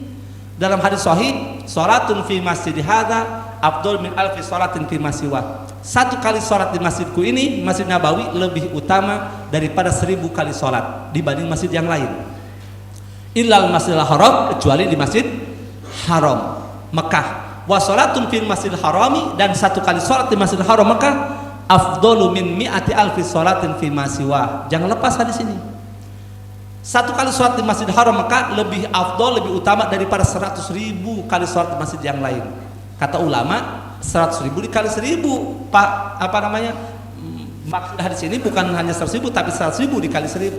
Dalam hadis sahih, sholatun fi masjid hada afdol min alfi sholatin fi masjiwa. Satu kali sholat di masjidku ini, Masjid Nabawi, lebih utama daripada 1000 kali sholat dibanding masjid yang lain. Illal masjidil haram, kecuali di Masjid Haram Mekah. Wa sholatun fil masjidil harami, dan satu kali sholat di Masjidil Haram Mekah afdolu min mi'ati alfi sholatin fi masjiwa. Jangan lepas hadis ini. Satu kali sholat di Masjidil Haram Mekah lebih afdol, lebih utama daripada 100.000 kali sholat di masjid yang lain. Kata ulama, 100.000 dikali 1000, Pak, apa namanya? Maksud hadis ini bukan hanya 100.000, tapi 100.000 dikali 1000.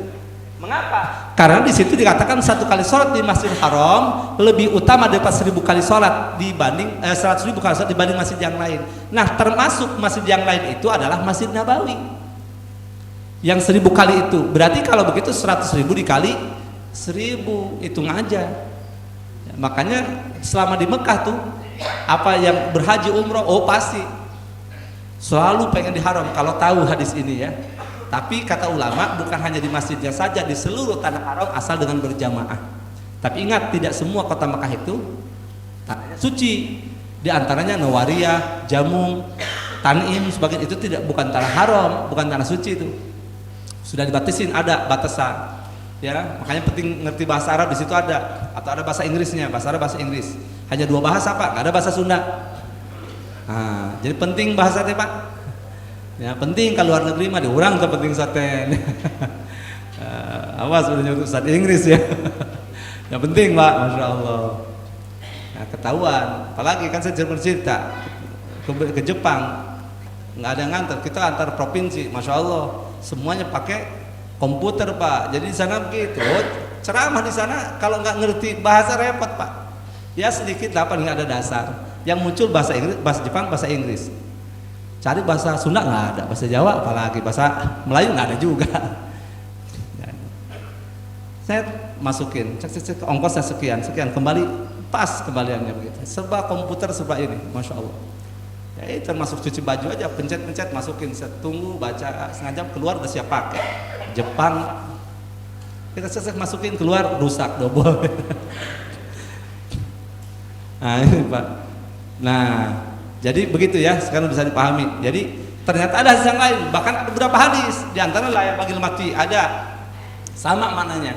Mengapa? Karena di situ dikatakan satu kali sholat di Masjidil Haram lebih utama daripada 1000 kali sholat dibanding 100.000 kali sholat dibanding masjid yang lain. Nah, termasuk masjid yang lain itu adalah Masjid Nabawi yang 1000 kali itu. Berarti kalau begitu 100.000 dikali 1000, hitung aja. Ya, makanya selama di Mekah tuh, apa yang berhaji umroh, oh pasti selalu pengen di haram kalau tahu hadis ini ya. Tapi kata ulama, bukan hanya di masjidnya saja, di seluruh tanah haram asal dengan berjamaah. Tapi ingat, tidak semua kota Mekah itu tanahnya suci. Di antaranya Nawariyah, Jamung, Tanim, sebagian itu bukan tanah haram, bukan tanah suci itu. Sudah dibatasin, ada batasan. Ya, makanya penting ngerti bahasa Arab, di situ ada, atau ada bahasa Inggrisnya, bahasa Arab, bahasa Inggris. Hanya 2 bahasa Pak, nggak ada bahasa Sunda. Nah, jadi penting bahasanya Pak. Ya, penting kalau luar negeri mah diurang ke penting saten. Awas udah nyuruh Ustaz Inggris ya. Yang penting Pak, Masya Allah. Nah, ketahuan, apalagi kan saya cerita ke Jepang, nggak ada yang ngantar, kita antar provinsi, Masya Allah, semuanya pakai komputer Pak. Jadi di sana begitu, ceramah di sana kalau nggak ngerti bahasa repot Pak. Ya sedikit lah, paling nggak ada dasar. Yang muncul bahasa Inggris, bahasa Jepang, bahasa Inggris. Cari bahasa Sunda nggak ada, bahasa Jawa apalagi, bahasa Melayu nggak ada juga. Saya masukin, cek ongkosnya sekian, kembali pas kembaliannya begitu. Serba komputer, serba ini, Masya Allah. Ya itu termasuk cuci baju aja, pencet masukin, saya tunggu baca setengah jam, keluar udah siap pakai. Jepang kita masukin, keluar rusak double. Nah ini Pak. Nah jadi begitu ya, sekarang bisa dipahami. Jadi ternyata ada hadis yang lain, bahkan ada beberapa hadis, di antara layak bagi mati ada, sama maknanya.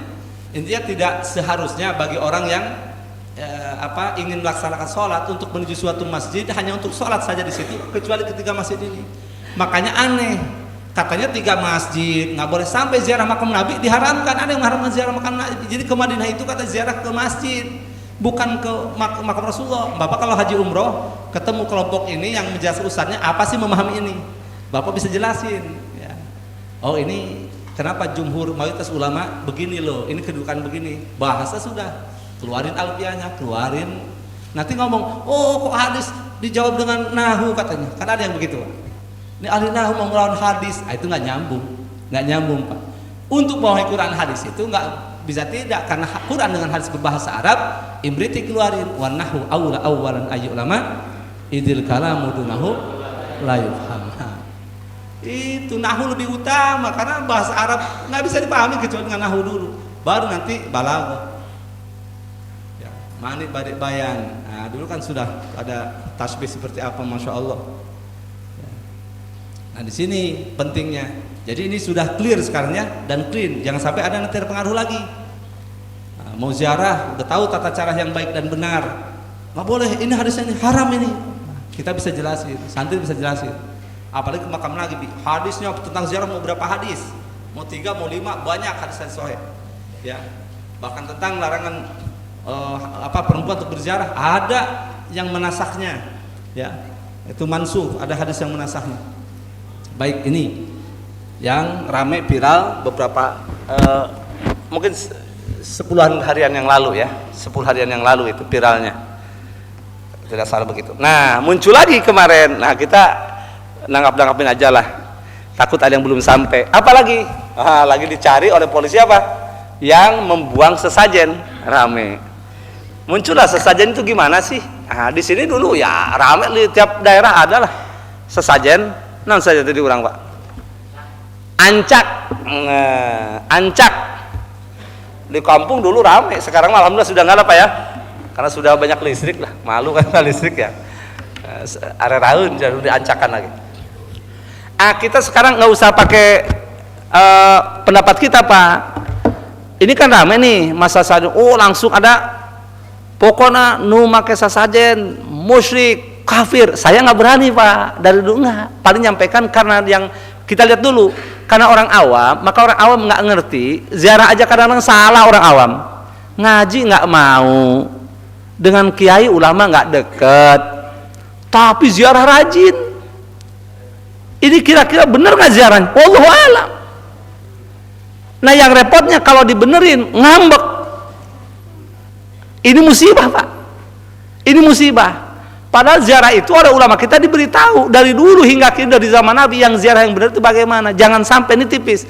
Intinya tidak seharusnya bagi orang yang ingin melaksanakan sholat untuk menuju suatu masjid hanya untuk sholat saja di situ, kecuali ketiga masjid ini. Makanya aneh, katanya 3 masjid nggak boleh sampai ziarah makam Nabi, diharamkan. Ada yang mengharamkan ziarah makam Nabi. Jadi ke Madinah itu kata ziarah ke masjid, bukan ke makam Rasulullah. Bapak kalau haji umroh ketemu kelompok ini yang menjelaskan, ustadznya apa sih memahami ini, Bapak bisa jelasin ya. Oh ini kenapa jumhur mayoritas ulama begini loh, ini kedudukan begini, bahasa sudah, keluarin alfiahnya, keluarin, nanti ngomong oh kok hadis dijawab dengan nahu katanya, kan ada yang begitu. Ini ahli nahu mau melawan hadis, itu nggak nyambung Pak. Untuk memahami Quran hadis itu nggak bisa tidak karena Quran dengan hadis berbahasa Arab imriti keluarin wanahu awla awalan ayu ulama idil kalamu dunahu la yufham. Itu nahu lebih utama karena bahasa Arab nggak bisa dipahami kecuali dengan nahu dulu, baru nanti balaghah. Ya, manit badik bayan. Nah, dulu kan sudah ada tasbih seperti apa, masya Allah. Ya. Nah di sini pentingnya. Jadi ini sudah clear sekarang ya, dan clean. Jangan sampai ada nanti terpengaruh lagi. Nah, mau ziarah, udah tahu tata cara yang baik dan benar. Nggak boleh, ini hadisnya ini haram ini. Nah, kita bisa jelasin, santri bisa jelasin. Apalagi ke makam lagi, hadisnya tentang ziarah mau berapa hadis? Mau 3, mau 5, banyak hadis yang sahih. Ya, bahkan tentang larangan perempuan untuk berziarah ada yang menasahnya. Ya, itu mansuh, ada hadis yang menasahnya. Baik, ini yang ramai viral beberapa mungkin 10 harian yang lalu ya, 10 harian yang lalu itu viralnya, tidak salah begitu. Nah muncul lagi kemarin, nah kita nanggapin aja lah, takut ada yang belum sampai. Apalagi lagi dicari oleh polisi apa? Yang membuang sesajen, rame. Muncullah sesajen itu gimana sih? Nah, di sini dulu ya rame, di tiap daerah adalah sesajen. Non saja tadi orang Pak. Ancak di kampung dulu rame, sekarang alhamdulillah sudah nggak ada Pak ya, karena sudah banyak listrik lah, malu kan listrik ya, area tahun jadi diancakan lagi. Kita sekarang nggak usah pakai pendapat kita Pak, ini kan rame nih masa saja, langsung ada pokoknya nu make sasajen musyrik kafir. Saya nggak berani Pak, dari dulu nggak, paling nyampaikan karena yang kita lihat dulu, karena orang awam, maka orang awam nggak ngerti, ziarah aja kadang-kadang salah orang awam, ngaji nggak mau, dengan kiai ulama nggak deket, tapi ziarah rajin. Ini kira-kira bener nggak ziarahnya? Wallahu a'lam. Nah yang repotnya kalau dibenerin ngambek, ini musibah Pak, ini musibah. Padahal ziarah itu ada ulama kita diberitahu dari dulu hingga kini, dari zaman Nabi yang ziarah yang benar itu bagaimana. Jangan sampai ini tipis.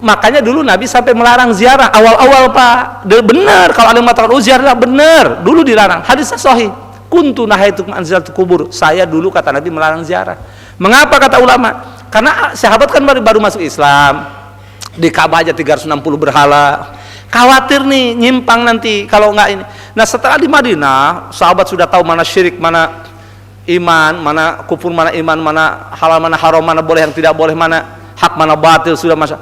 Makanya dulu Nabi sampai melarang ziarah awal-awal Pak. Benar kalau ada yang mengatakan ziarah benar, dulu dilarang. Hadisnya sahih. Kuntu nahaitukum an ziyaratil kubur. Saya dulu kata Nabi melarang ziarah. Mengapa kata ulama? Karena sahabat kan baru masuk Islam. Di Ka'bah aja 360 berhala. Khawatir nih nyimpang nanti kalau enggak ini. Nah setelah di Madinah sahabat sudah tahu mana syirik, mana iman, mana kufur, mana iman, mana halal, mana haram, mana boleh yang tidak boleh, mana hak, mana batil, sudah masa.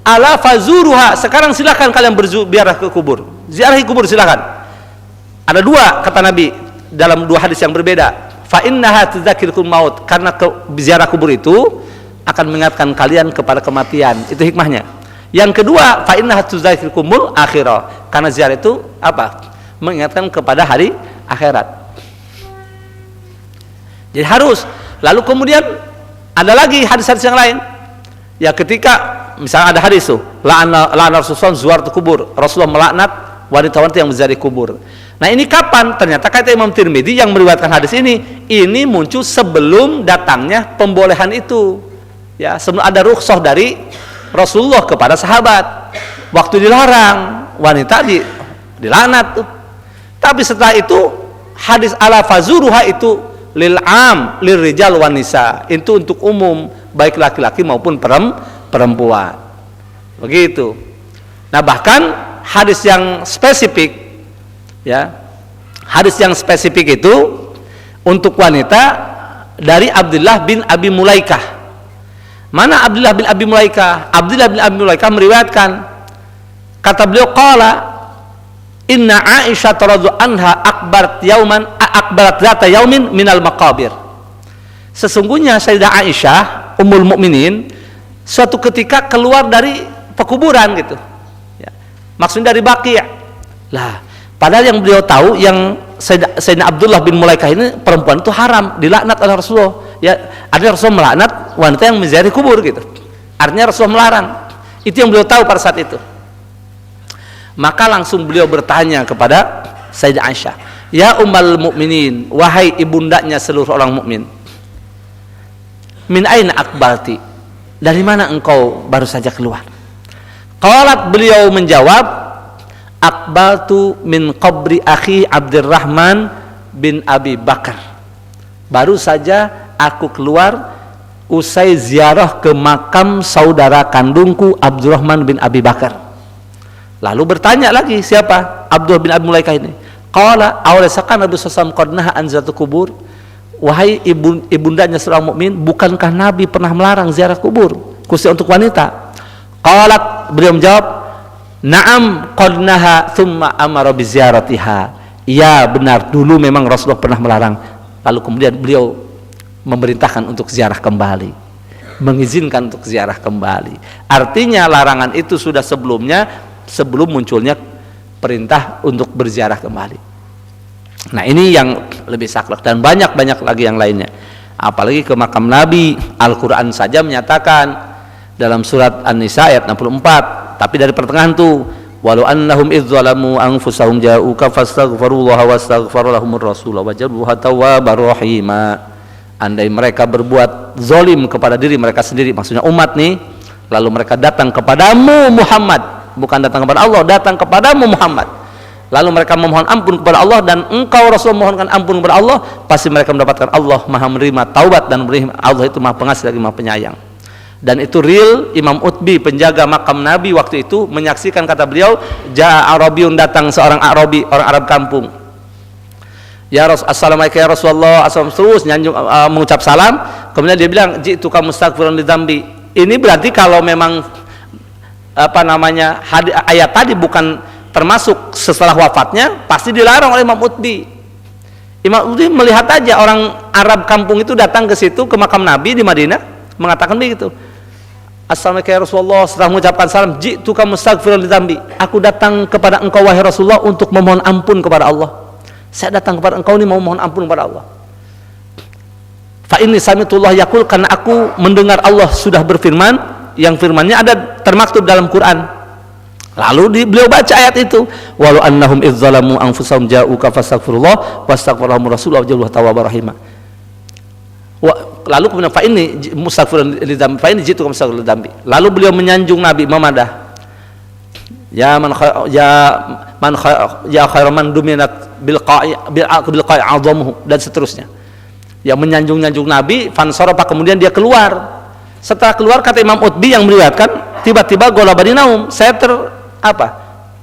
Ala fazuruha, sekarang silakan kalian berziarah ke kubur, ziarahi kubur silakan. Ada 2 kata Nabi dalam 2 hadis yang berbeda. Fa innaha tudzakirul maut, karena ziarah kubur itu akan mengingatkan kalian kepada kematian. Itu hikmahnya. Yang kedua, fa innaha tudzakirkumul akhirah, karena ziarah itu apa? Mengingatkan kepada hari akhirat. Jadi harus. Lalu kemudian ada lagi hadis-hadis yang lain. Ya ketika misalnya ada hadis tuh, la'ana Rasulullah zuwar kubur. Rasulullah melaknat wanita-wanita yang menziarahi kubur. Nah ini kapan? Ternyata kata Imam Tirmidzi yang meriwayatkan hadis ini muncul sebelum datangnya pembolehan itu. Ya, sebelum ada rukhsah dari Rasulullah kepada sahabat. Waktu dilarang wanita dilaknat tuh. Tapi setelah itu hadis ala fazuruha itu lil am lil rijal wan nisa, itu untuk umum baik laki-laki maupun perempuan. Begitu. Nah, bahkan hadis yang spesifik ya. Hadis yang spesifik itu untuk wanita dari Abdullah bin Abi Mulaikah. Mana Abdullah bin Abi Mulaikah? Abdullah bin Abi Mulaikah meriwayatkan, kata beliau qala inna Aisyah radhiyallahu anha akbarat zata yaumin minal maqabir. Sesungguhnya Sayyidah Aisyah Ummul Mukminin suatu ketika keluar dari pekuburan gitu. Ya. Maksudnya dari Baqi'. Lah, padahal yang beliau tahu yang Sayyidina Abdullah bin Mulaikah ini perempuan itu haram, dilaknat oleh Rasulullah. Ya, artinya Rasulullah melaknat wanita yang menziarahi kubur gitu. Artinya Rasulullah melarang. Itu yang beliau tahu pada saat itu. Maka langsung beliau bertanya kepada Sayyidah Aisyah, ya Ummul Mukminin, wahai ibundanya seluruh orang mukmin, min aina akbalti, dari mana engkau baru saja keluar? Qalat, beliau menjawab, aqbaltu min qabri akhi Abdurrahman bin Abi Bakar. Baru saja aku keluar usai ziarah ke makam saudara kandungku Abdurrahman bin Abi Bakar. Lalu bertanya lagi, siapa? Abdul bin Abi Mulaikah ini. Qala awalasakan Nabi sallallahu alaihi wasallam qad naha an ziaratul kubur. Wahai ibundanya seorang mukmin, bukankah Nabi pernah melarang ziarah kubur khusus untuk wanita? Qalat, beliau menjawab, na'am qad naha thumma amara bi ziyaratiha. Ya benar, dulu memang Rasulullah pernah melarang, lalu kemudian beliau memerintahkan untuk ziarah kembali, mengizinkan untuk ziarah kembali. Artinya larangan itu sudah sebelumnya, sebelum munculnya perintah untuk berziarah kembali. Nah ini yang lebih saklek, dan banyak-banyak lagi yang lainnya. Apalagi ke makam Nabi, Al-Quran saja menyatakan dalam surat An-Nisa ayat 64, tapi dari pertengahan tuh, walau annahum idz zalamu anfusahum ja'uka fastaghfirullaha wastaghfara lahumur rasul wajaduha tawwabar rahima. Andai mereka berbuat zalim kepada diri mereka sendiri, maksudnya umat nih, lalu mereka datang kepadamu Muhammad, bukan datang kepada Allah, datang kepadamu Muhammad, lalu mereka memohon ampun kepada Allah, dan engkau Rasul mohonkan ampun kepada Allah, pasti mereka mendapatkan Allah Maha menerima taubat dan menerima. Allah itu Maha Pengasih lagi Maha Penyayang. Dan itu real. Imam Utbi, penjaga makam Nabi waktu itu, menyaksikan, kata beliau, ja'a Arabiyun, datang seorang Arabi, orang Arab kampung. Ya Assalamualaikum ya Rasulullah, terus nyanjung, mengucap salam. Kemudian dia bilang, ji'tuka mustaghfiran li dzambi. Ini berarti kalau memang ayat tadi bukan termasuk setelah wafatnya, pasti dilarang oleh Imam Utbi. Imam Utbi melihat aja orang Arab kampung itu datang ke situ, ke makam Nabi di Madinah, mengatakan begitu. Assalamualaikum ya Rasulullah, setelah mengucapkan salam, ji'tuka mustaghfiran li dzambi. Aku datang kepada engkau wahai Rasulullah untuk memohon ampun kepada Allah. Saya datang kepada engkau ini mau mohon ampun kepada Allah. Fa inni samitullah yaqul, karena aku mendengar Allah sudah berfirman, yang firmannya ada termaktub dalam Quran. Lalu beliau baca ayat itu, walau annahum idz zalamu anfusahum ja'uka fastaghfirullah wastaghfara lahumur rasul wa tawwabar rahim. Lalu kemudian fa ini mustaghfiran li dzambi, fa ini jitu mustaghfiran li dzambi. Lalu beliau menyanjung Nabi, memadah, ya khairan man duminat bil qa'i azamuhu, dan seterusnya. Ya menyanjung-nyanjung Nabi. Fansarafa, kemudian dia keluar. Setelah keluar, kata Imam Utbi yang meriwayatkan, tiba-tiba golabani naum, saya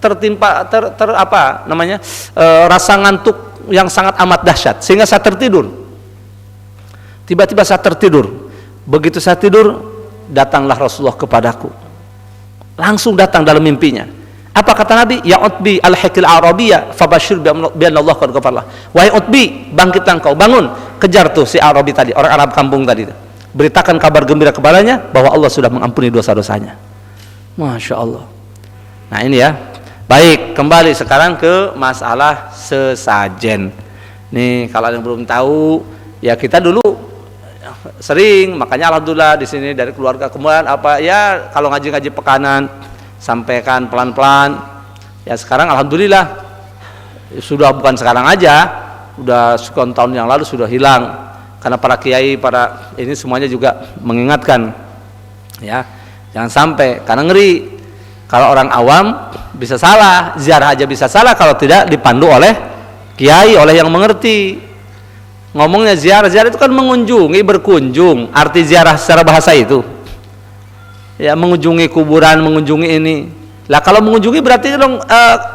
tertimpa rasa ngantuk yang sangat amat dahsyat, sehingga saya tertidur. Tiba-tiba saya tertidur. Begitu saya tidur, datanglah Rasulullah kepadaku. Langsung datang dalam mimpinya. Apa kata Nabi? Ya Utbi al-hikil arabiyya fabashir bi anna Allah qad ghafara. Wahai Utbi, bangkitlah engkau, bangun, kejar tuh si Arabi tadi, orang Arab kampung tadi. Beritakan kabar gembira kepadanya bahwa Allah sudah mengampuni dosa-dosanya. Masya Allah. Nah ini ya. Baik, kembali sekarang ke masalah sesajen. Nih kalau yang belum tahu, ya kita dulu sering, makanya alhamdulillah di sini dari keluarga, kemudian ya kalau ngaji-ngaji pekanan sampaikan pelan-pelan. Ya sekarang alhamdulillah sudah, bukan sekarang aja, udah sekian tahun yang lalu sudah hilang, karena para kiai, para ini semuanya juga mengingatkan, ya jangan sampai, karena ngeri kalau orang awam bisa salah, ziarah aja bisa salah kalau tidak dipandu oleh kiai, oleh yang mengerti. Ngomongnya ziarah itu kan mengunjungi, berkunjung, arti ziarah secara bahasa itu ya mengunjungi kuburan, mengunjungi ini. Lah kalau mengunjungi berarti dong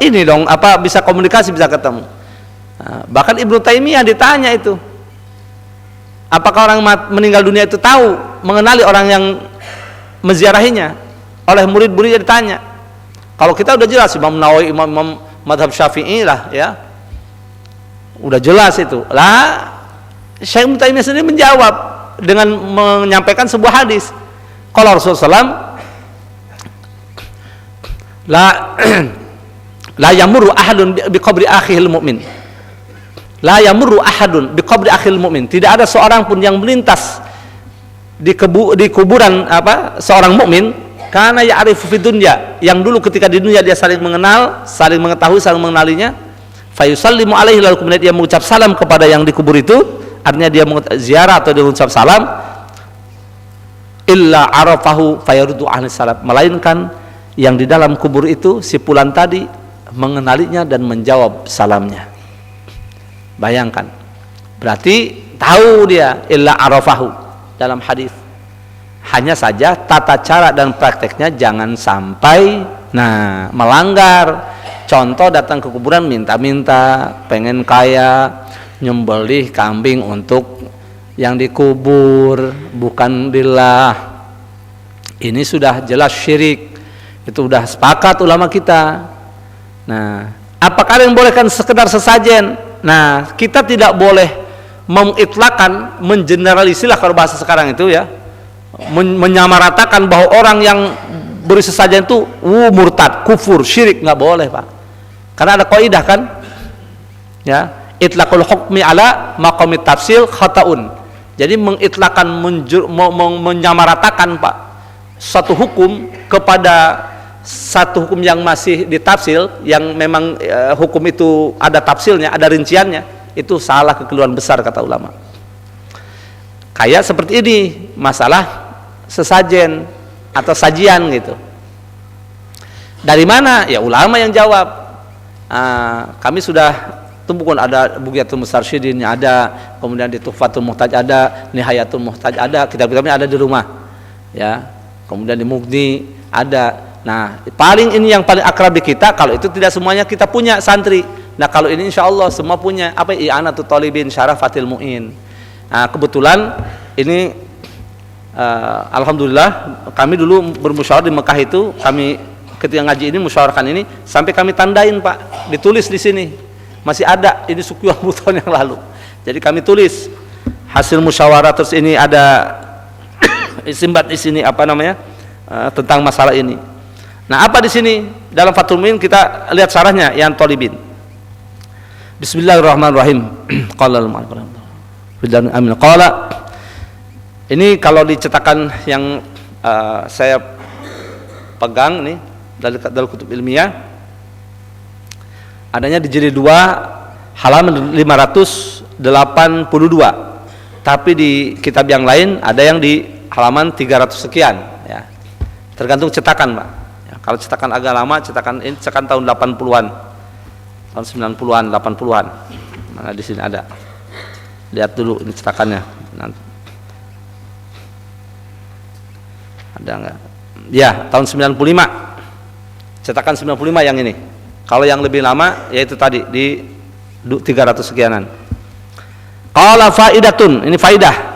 ini dong bisa komunikasi, bisa ketemu. Bahkan Ibnu Taimiyah ditanya itu, apakah orang meninggal dunia itu tahu, mengenali orang yang menziarahinya? Oleh murid-muridnya ditanya. Kalau kita udah jelas, Imam Nawawi, Imam Madhab Syafi'i lah ya, udah jelas itu. Lah Syekh Ibnu Taimiyah sendiri menjawab dengan menyampaikan sebuah hadis. Qala Rasulullah SAW, la yamurru ahadun biqabri akhihil mu'min. La yamurru ahadun biqabri akhihil mu'min. Tidak ada seorang pun yang melintas di kuburan seorang mukmin, karena ya'rifu fid dunya, yang dulu ketika di dunia dia saling mengenal, saling mengetahui, saling mengenalinya, fayusallimu alaihi, lalu kemudian dia mengucap salam kepada yang dikubur itu, artinya dia ziarah atau dia mengucap salam, illa arafahu fayaruddu ahli salam, melainkan yang di dalam kubur itu si fulan tadi, mengenalinya dan menjawab salamnya. Bayangkan, berarti tahu dia illa arafahu dalam hadis. Hanya saja tata cara dan prakteknya jangan sampai melanggar. Contoh, datang ke kuburan minta-minta, pengen kaya, nyembelih kambing untuk yang dikubur bukan lillah. Ini sudah jelas syirik. Itu sudah sepakat ulama kita. Nah, apakah yang bolehkan sekedar sesajen? Nah, kita tidak boleh mengitlakan, mengeneralisir lah kalau bahasa sekarang itu ya, menyamaratakan bahwa orang yang beri sesajen itu murtad, kufur, syirik, nggak boleh pak. Karena ada kaidah kan, ya, itlaqul hukmi ala maqamit tafsil khata'un. Jadi mengitlakan, menyamaratakan pak satu hukum kepada satu hukum yang masih ditafsil, yang memang hukum itu ada tafsilnya, ada rinciannya, itu salah, kekeliruan besar kata ulama. Kayak seperti ini masalah sesajen atau sajian gitu. Dari mana? Ya ulama yang jawab. Kami sudah bukan ada Bughyatul Mustarsyidin ada, kemudian di Tuhfatul Muhtaj ada, Nihayatul Muhtaj ada, kitab-kitabnya ada di rumah. Ya. Kemudian di Mughni ada. Nah, paling ini yang paling akrab di kita, kalau itu tidak semuanya kita punya santri. Nah, kalau ini insya Allah semua punya. Apa? I'anatul Thalibin, Syarafatil Mu'in. Nah, kebetulan ini alhamdulillah kami dulu bermusyawarah di Mekah itu, kami ketika ngaji ini musyawarahkan ini sampai kami tandain pak, ditulis di sini. Masih ada ini sekian tahun yang lalu. Jadi kami tulis hasil musyawarah, terus ini ada istimbat di sini apa namanya? Tentang masalah ini. Nah, apa di sini? Dalam Fathul Mu'in kita lihat syarahnya yang Thalibin. Bismillahirrahmanirrahim. Qala amin. Qala, ini kalau dicetakan yang saya pegang nih dari kutub ilmiah, adanya di jilid 2 halaman 582. Tapi di kitab yang lain ada yang di halaman 300 sekian ya. Tergantung cetakan, Pak. Ya, kalau cetakan agak lama, cetakan ini cetakan tahun 80-an. Tahun 90-an, 80-an. Mana di sini ada. Lihat dulu ini cetakannya. Nanti. Ada enggak? Ya, tahun 95. Cetakan 95 yang ini. Kalau yang lebih lama yaitu tadi di 300 sekianan. Qala faidatun, ini faidah.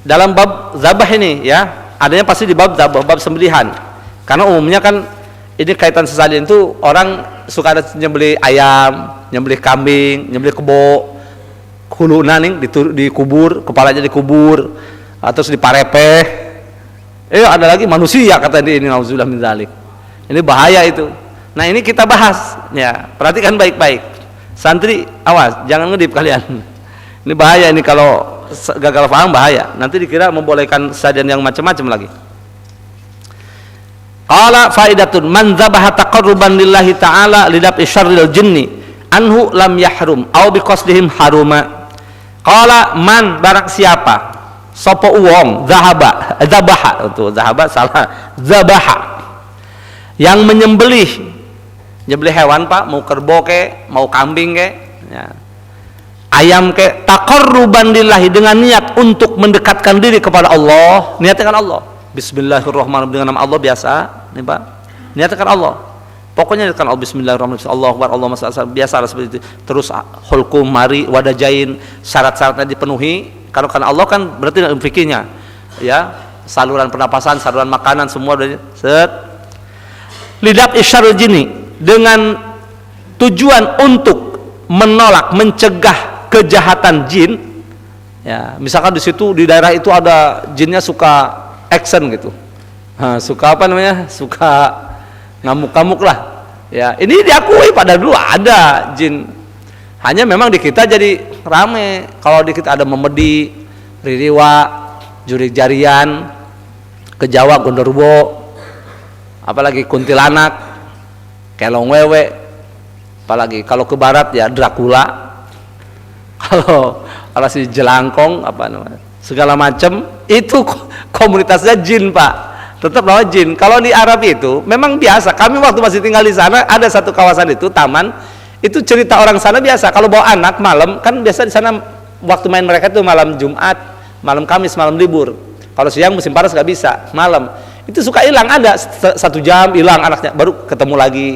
Dalam bab zabah ini ya, adanya pasti di bab zabah, bab sembelihan. Karena umumnya kan ini kaitan sesajen itu orang suka ada nyembelih ayam, nyembelih kambing, nyembelih kebo, huluna nih dikubur, kepalanya dikubur, terus diparepeh. Ada lagi manusia kata dia, ini nauzubillah min dzalik. Ini bahaya itu. Nah, ini kita bahas ya. Perhatikan baik-baik. Santri, awas, jangan ngedip kalian. Ini bahaya ini, kalau gagal paham bahaya. Nanti dikira membolehkan sajian yang macam-macam lagi. Qala faidatun man dzabaha taqarruban lillahi ta'ala lidaf'i syarril jinni anhu lam yahrum aw biqasdihim haruma. Qala man, barang siapa, sapa wong dzabaha itu zahaba salah, dzabaha yang menyembelih hewan pak, mau kerbau ke, mau kambing ke ya, ayam ke, taqarruban lillahi, dengan niat untuk mendekatkan diri kepada Allah, niatkan Allah, bismillahirrahmanirrahim, dengan nama Allah biasa nih pak, niatkan Allah, pokoknya niatkan Allah, bismillahirrahmanirrahim, Allahu akbar, Allah masalah, biasa seperti itu. Terus hulkum mari wadajain, syarat-syaratnya dipenuhi. Kalau kan Allah kan berarti fikihnya ya, saluran pernapasan, saluran makanan semua udah set. Lidaf isyarul jinni, dengan tujuan untuk menolak, mencegah kejahatan jin ya. Misalkan di situ di daerah itu ada jinnya suka action gitu, suka apa namanya, suka ngamuk-ngamuk lah ya. Ini diakui pada dulu ada jin, hanya memang di kita jadi rame. Kalau di kita ada Memedi, Ririwa, Jurik Jarian, ke Jawa Gondorwo, apalagi kuntilanak, kelong wewe, apalagi kalau ke barat ya Dracula, kalau si jelangkong apa namanya, segala macam itu komunitasnya jin pak. tetap lawan jin. Kalau di Arab itu memang biasa. Kami waktu masih tinggal di sana ada satu kawasan itu taman, itu cerita orang sana biasa. Kalau bawa anak malam kan biasa di sana waktu main mereka itu malam Jumat, malam Kamis, malam libur. Kalau siang musim panas nggak bisa, malam itu suka hilang, ada 1 jam hilang anaknya, baru ketemu lagi.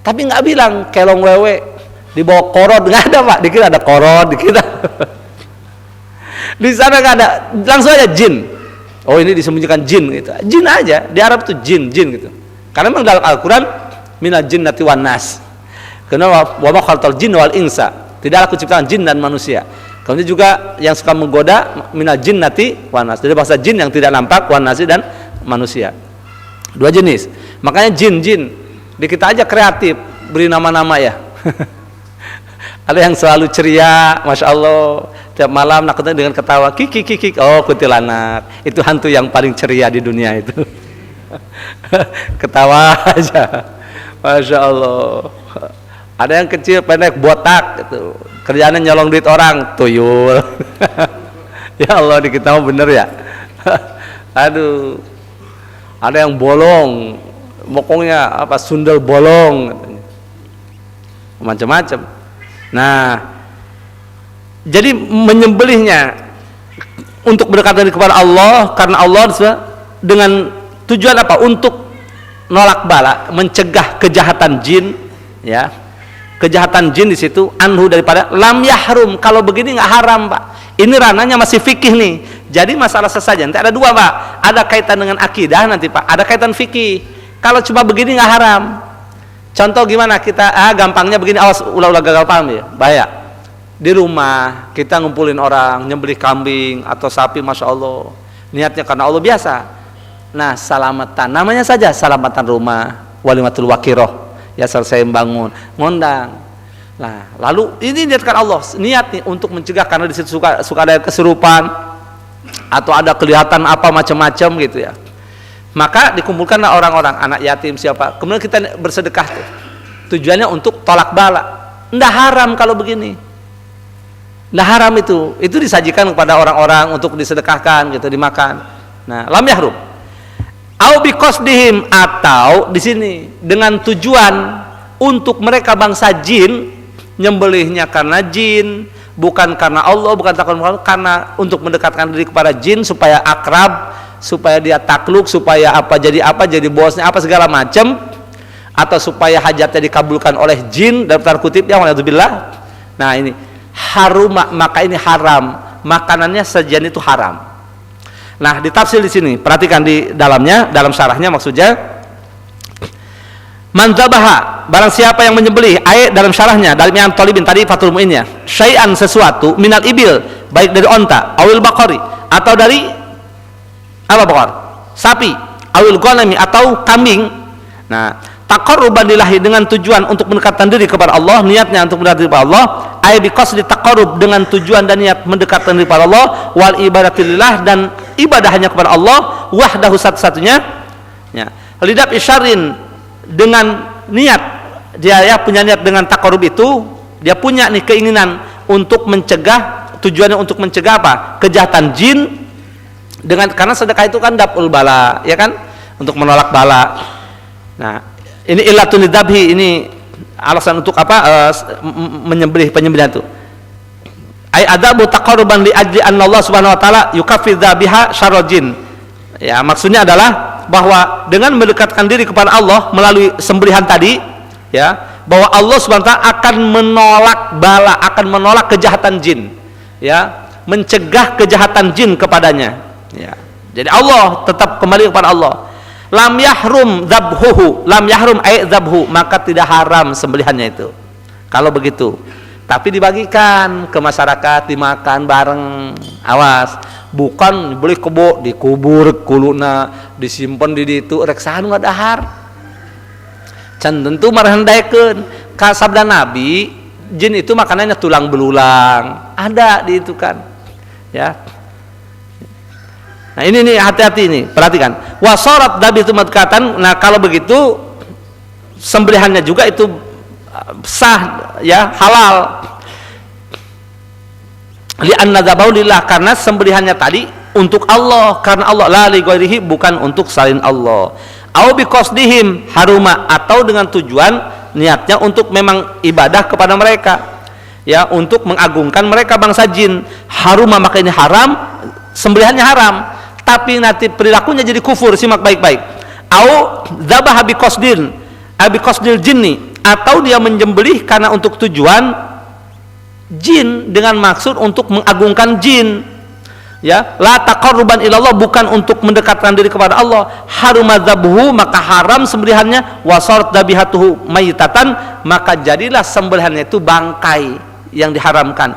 Tapi nggak bilang kelong wewe dibawa korod, nggak ada Pak. Dikira ada korod, dikira di sana nggak ada, langsung aja jin. Oh ini disembunyikan jin gitu. Jin aja, di Arab tuh jin gitu. Karena memang dalam Al-Qur'an minal jinnati wan nas. Karena wa ma khalaqal jinna wal insa. Tidaklah aku ciptakan jin dan manusia. Kemudian juga yang suka menggoda minal jinnati wan nas. Dari bahasa jin yang tidak nampak, wan nasi dan manusia. 2 jenis. Makanya jin. Di kita aja kreatif beri nama-nama ya. Ada yang selalu ceria, masya Allah. Tiap malam nakutnya dengan ketawa, kik. Oh kuntilanak, itu hantu yang paling ceria di dunia itu. Ketawa aja, masya Allah. Ada yang kecil, pendek, botak, gitu. Kerjaannya nyolong duit orang, tuyul. Ya Allah, di kita mah bener ya. Aduh, ada yang bolong, pokoknya apa sundel bolong, macam-macam. Nah. Jadi menyembelihnya untuk berdekatan kepada Allah, karena Allah dengan tujuan apa? Untuk nolak bala, mencegah kejahatan jin, ya. Kejahatan jin di situ anhu daripada lam yahrum. Kalau begini nggak haram, Pak. Ini ranahnya masih fikih nih. Jadi masalah sesajen. Nanti ada 2, Pak. Ada kaitan dengan akidah nanti, Pak. Ada kaitan fikih. Kalau cuma begini nggak haram. Contoh gimana kita? Gampangnya begini. Awas ulah gagal paham ya. Bahaya. Di rumah kita ngumpulin orang nyembelih kambing atau sapi, masya Allah, niatnya karena Allah biasa. Nah salamatan, namanya saja salamatan rumah, walimatul wakiroh, ya selesai bangun ngundang. Nah lalu ini niatkan Allah, niat nih untuk mencegah, karena di situ suka ada kesurupan atau ada kelihatan apa macam-macam gitu ya. Maka dikumpulkanlah orang-orang, anak yatim siapa, kemudian kita bersedekah tuh. Tujuannya untuk tolak bala. Nggak haram kalau begini. Nah haram itu disajikan kepada orang-orang untuk disedekahkan gitu, dimakan. Nah lam yahrum. Au biqasdihim, atau di sini dengan tujuan untuk mereka bangsa jin, nyembelihnya karena jin, bukan karena Allah, bukan karena untuk mendekatkan diri kepada jin supaya akrab, supaya dia takluk, supaya jadi bosnya apa segala macam, atau supaya hajatnya dikabulkan oleh jin dalam tanda kutip ya, waliyadzubillah. Nah ini haruma, maka ini haram, makanannya sajian itu haram. Nah ditafsir di sini, perhatikan di dalamnya, dalam syarahnya maksudnya, man dzabaha, barang siapa yang menyembelih, ayat dalam syarahnya dari Imam Thalibin tadi Fathul Muinnya, syai'an sesuatu minal ibil, baik dari onta, awil baqari, atau dari apa baqar, sapi, awil ghanami, atau kambing. Nah taqarruban lillahi, dengan tujuan untuk mendekatkan diri kepada Allah, niatnya untuk mendekatkan diri kepada Allah, ay biqasdi taqarrub, dengan tujuan dan niat mendekatkan diri kepada Allah, wal ibadatillah, dan ibadah hanya kepada Allah wahdahu, satu-satunya ya. Lidab isyarin, dengan niat dia ya punya niat dengan taqarrub itu, dia punya nih keinginan untuk mencegah, tujuannya untuk mencegah apa? Kejahatan jin, dengan karena sedekah itu kan daf'ul bala ya kan, untuk menolak bala. Nah ini illatun lidzabhi, ini alasan untuk apa? Menyembelih, penyembelihan itu. Ai adabu taqarruban li ajli anna Allah Subhanahu wa taala yukaffir dzabiha syarrul jin. Ya, maksudnya adalah bahwa dengan mendekatkan diri kepada Allah melalui sembelihan tadi, ya, bahwa Allah Subhanahu wa taala akan menolak bala, akan menolak kejahatan jin. Ya, mencegah kejahatan jin kepadanya. Ya. Jadi Allah tetap kembali kepada Allah. Lam yahrum dzabhuhu, lam yahrum ay dzabhu, maka tidak haram sembelihannya itu. Kalau begitu, tapi dibagikan ke masyarakat, dimakan bareng. Awas, bukan beli kebo dikubur kuluna, disimpan di ditu rek saha nu ngadahar. Can tentu marahandaekeun ka sabda Nabi, jin itu makanannya tulang belulang. Ada di itu kan. Ya. Nah ini nih, hati-hati nih, perhatikan. Wasorat dabi itu matkatan. Nah kalau begitu sembelihannya juga itu sah ya, halal. Li'anna dzabahu lillah, karena sembelihannya tadi untuk Allah, karena Allah, la li ghairihi, bukan untuk selain Allah. Au bi qasdihim haruma, atau dengan tujuan niatnya untuk memang ibadah kepada mereka, ya, untuk mengagungkan mereka bangsa jin. Haruma, maka ini haram, sembelihannya haram, tapi nanti perilakunya jadi kufur. Simak baik-baik. Au dzabaha bi qasdin, abi qasdil jinni, atau dia menyembelih karena untuk tujuan jin, dengan maksud untuk mengagungkan jin, ya, la taqarruban ilallah, bukan untuk mendekatkan diri kepada Allah. Haruma dzabhu, maka haram sembelihannya. Wasarat dabihatuhu mayitatan, maka jadilah sembelihannya itu bangkai yang diharamkan.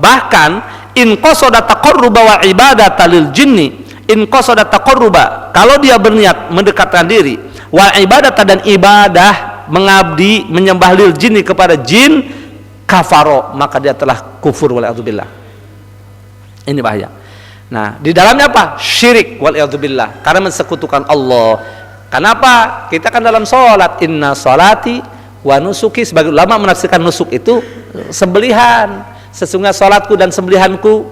Bahkan in qasada taqarruba wa ibadata lil jinni, in qasada taqarruba, kalau dia berniat mendekatkan diri, wa ibadata, dan ibadah mengabdi menyembah lil jinni kepada jin, kafaro, maka dia telah kufur, wala'udzubillah. Ini bahaya. Nah, di dalamnya apa? Syirik, wal'iyadzubillah, karena mensekutukan Allah. Kenapa? Kita kan dalam sholat, inna sholati wa nusuki, sebagai ulama menafsirkan nusuk itu sembelihan. Sesungguhnya sholatku dan sembelihanku,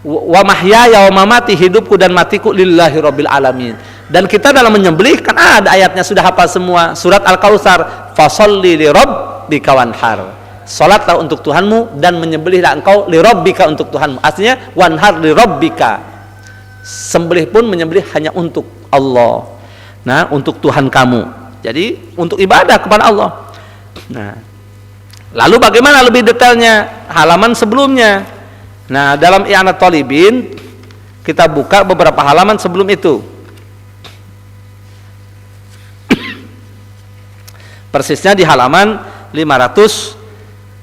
wa mahyaya wa mamati, hidupku dan matiku lillahi rabbil alamin. Dan kita dalam menyembelih kan ada ayatnya, sudah hafal semua, surat Al-Kautsar, fasholli li rabbika wanhar, salatlah untuk Tuhanmu dan menyembelihlah engkau, li rabbika, untuk Tuhanmu. Artinya wanhar li rabbika, sembelih pun menyembelih hanya untuk Allah, nah, untuk Tuhan kamu, jadi untuk ibadah kepada Allah. Nah, lalu bagaimana lebih detailnya? Halaman sebelumnya. Nah, dalam I'anat Thalibin kita buka beberapa halaman sebelum itu. Persisnya di halaman 577.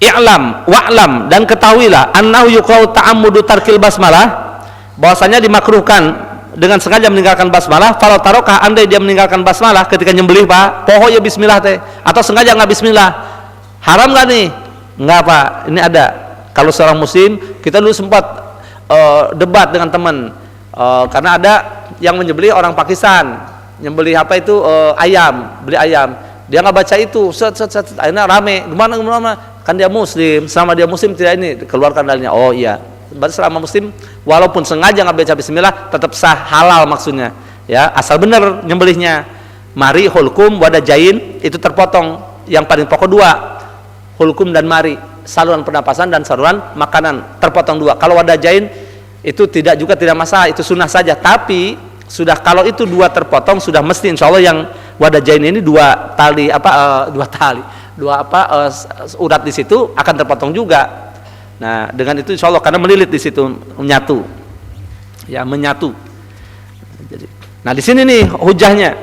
I'lam wa'lam, dan ketahuilah, annahu yuqra'u ta'ammudu tarkil basmalah, bahwasanya dimakruhkan dengan sengaja meninggalkan basmalah. Kalau tarokah, andai dia meninggalkan basmalah ketika nyembelih, Pak, poho ya bismillah teh, atau sengaja nggak bismillah, haram nggak nih? Nggak, Pak. Ini ada. Kalau seorang muslim, kita dulu sempat debat dengan teman, karena ada yang menyembelih orang Pakistan, nyembelih apa itu, ayam, beli ayam, dia nggak baca itu, akhirnya rame, gimana, kan dia muslim, selama dia muslim tidak ini, keluarkan dalilnya. Oh iya, berarti selama muslim walaupun sengaja nggak baca bismillah tetap sah, halal maksudnya, ya, asal benar nyembelihnya. Mari, hulkum, wadajain, itu terpotong, yang paling pokok dua, hulkum dan mari, saluran pernapasan dan saluran makanan, terpotong dua. Kalau wadajain itu tidak masalah, itu sunnah saja, tapi sudah kalau itu dua terpotong, sudah mesti insya Allah yang wadajain ini dua urat di situ akan terpotong juga. Nah, dengan itu insya Allah, karena melilit di situ, menyatu, ya, menyatu. Jadi, nah di sini nih hujahnya,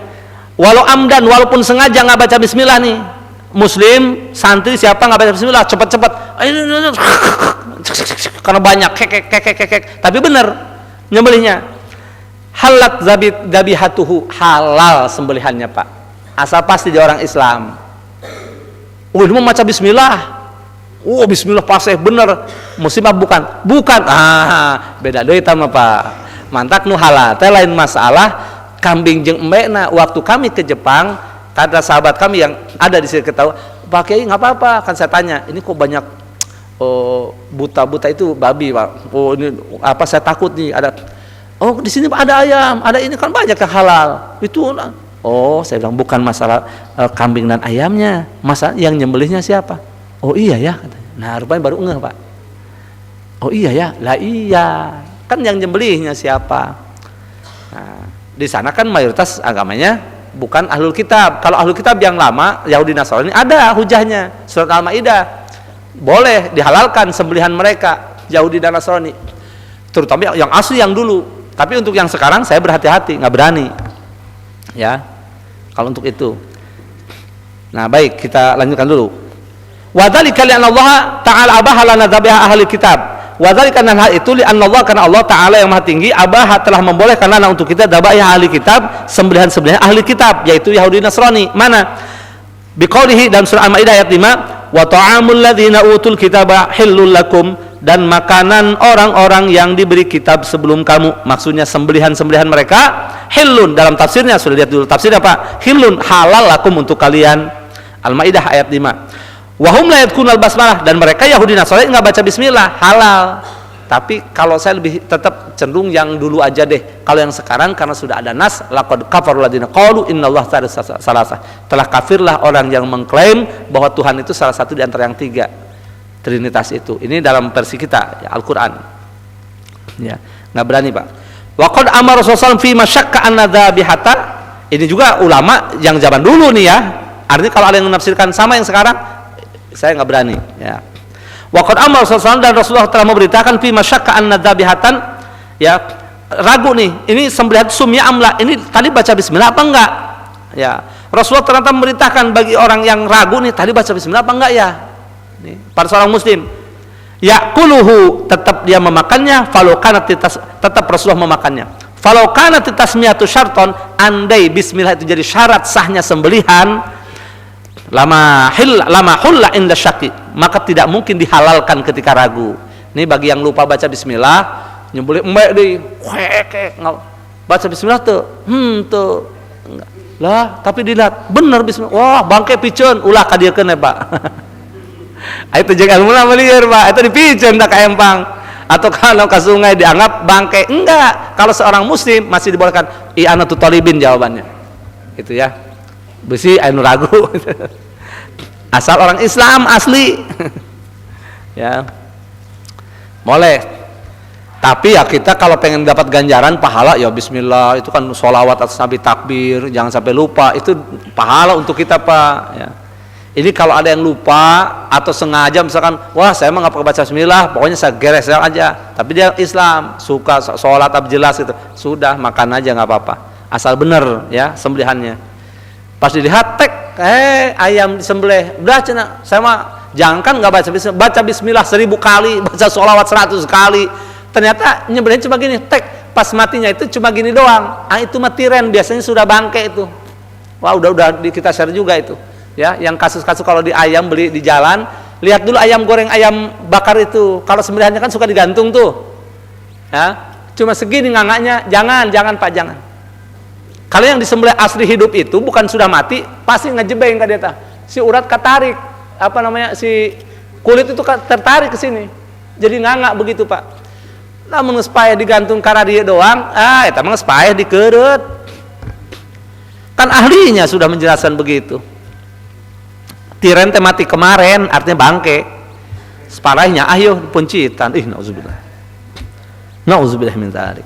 walau amdan, walaupun sengaja nggak baca bismillah nih, muslim, santri, siapa nggak baca bismillah, cepat-cepat, karena banyak kek, tapi benar nyembelihnya, halat zabihatuhu, halal sembelihannya, Pak, asal pasti dia orang Islam. Ini mau baca bismillah, bismillah paseh bener, muslimah bukan, beda deui eta mah, Pak. Mantak nu halal teh lain masalah. Kambing jeung embena, waktu kami ke Jepang, kata sahabat kami yang ada di sini ketahui, Pak Kiai nggak apa-apa, kan saya tanya, ini kok banyak buta-buta itu babi, Pak. Ini apa, saya takut nih ada. Di sini ada ayam, ada ini, kan banyak yang halal. Itu, saya bilang bukan masalah kambing dan ayamnya, masalah yang nyembelihnya siapa. Oh iya ya, katanya. Nah rupanya baru ngeh, Pak. Oh iya ya, lah iya, kan yang nyembelihnya siapa. Nah, di sana kan mayoritas agamanya bukan ahlul kitab. Kalau ahlul kitab yang lama, Yahudi Nasrani, ada hujahnya, surat Al-Maidah, boleh dihalalkan sembelihan mereka, Yahudi dan Nasrani, terutama yang asli yang dulu. Tapi untuk yang sekarang saya berhati-hati, nggak berani, ya, kalau untuk itu. Nah baik, kita lanjutkan dulu. Wadzalika li'anna Allah ta'ala abaha lana dzabiha ahli kitab. Wadzalika, hal itu li'anna Allah, karena Allah Ta'ala yang maha tinggi, abaha telah membolehkan lana untuk kita dzabiha ahli kitab, sembelihan-sembelihan ahli kitab, yaitu Yahudi Nasrani. Mana? Biqaulihi, dalam surah Al-Maidah ayat 5, wa ta'amul ladzina utul kitaba hillul lakum, dan makanan orang-orang yang diberi kitab sebelum kamu, maksudnya sembelihan-sembelihan mereka, hillun, dalam tafsirnya sudah lihat dulu tafsirnya, Pak, hillun, halal lakum untuk kalian. Al-Maidah ayat 5. Wahum la yadkunal basmalah, dan mereka Yahudi Nasrani nggak baca bismillah, halal. Tapi kalau saya lebih tetap cenderung yang dulu aja deh. Kalau yang sekarang karena sudah ada nas, laqad kafarul ladzina qalu innallaha salasa. Telah kafirlah orang yang mengklaim bahwa Tuhan itu salah satu di antara yang tiga. Trinitas itu. Ini dalam versi kita, ya, Al-Qur'an. Ya, nggak berani, Pak. Wa qad amara Rasulullah fi masyakka an-nadzabihata. Ini juga ulama yang zaman dulu nih ya. Artinya kalau ada yang menafsirkan sama yang sekarang, saya nggak berani, ya. Waqad amar Rasulullah, dan Rasulullah telah memberitakan fi masyakka an-nadzabihatan, ya, ragu nih, ini sembelihan sumya amla, ini tadi baca bismillah apa enggak? Ya, Rasulullah ternyata memberitakan bagi orang yang ragu nih, tadi baca bismillah apa enggak ya? Nih, para seorang muslim, yaquluhu, tetap dia memakannya, falau kanat, tetap Rasulullah memakannya. Falau kanat tasmiyatu syarton, andai bismillah itu jadi syarat sahnya sembelihan, lama hulla inda syaki, maka tidak mungkin dihalalkan ketika ragu. Ini bagi yang lupa baca bismillah, nyembelih mbak di baca bismillah tuh enggak lah, tapi dilihat bener bismillah, wah bangke piceun ulah kadiekeun ya Pak. Itu jeung ilmu melieur Pak, itu dipiceun tak ka empang, atau kalau ke sungai dianggap bangke. Enggak, kalau seorang muslim masih dibolehkan. I'anatu talibin jawabannya itu ya, besi anu ragu. Asal orang Islam asli. Ya, boleh. Tapi ya kita kalau pengen dapat ganjaran pahala, ya bismillah, itu kan sholawat atas Nabi, takbir, jangan sampai lupa, itu pahala untuk kita Pak, ya. Ini kalau ada yang lupa atau sengaja misalkan, wah saya mah nggak pakai baca bismillah, pokoknya saya geres aja, tapi dia Islam, suka sholat tapi jelas gitu, sudah makan aja nggak apa-apa, asal bener ya sembelihannya. Pas dilihat tek, ayam disembelih, udah cina, saya mah jangankan nggak baca bismillah 1000 kali, baca sholawat 100 kali, ternyata nyembelihnya cuma gini, tek, pas matinya itu cuma gini doang, itu matiren, biasanya sudah bangke itu. Wah udah kita share juga itu. Ya, yang kasus-kasus kalau di ayam beli di jalan, lihat dulu ayam goreng, ayam bakar itu, kalau sembelihannya kan suka digantung tuh, ya, cuma segini ngangaknya, jangan Pak, jangan. Kalau yang disembelih asli hidup itu bukan sudah mati, pasti ngejebeng ke dia, si urat katarik, apa namanya, si kulit itu tertarik ke sini, jadi ngangak begitu Pak. Namun supaya digantung karena dia doang, itu emang supaya dikerut, kan ahlinya sudah menjelaskan begitu. Tiren temati kemarin artinya bangke, separahnya ayo puncitan, nauzubillah min dzalik.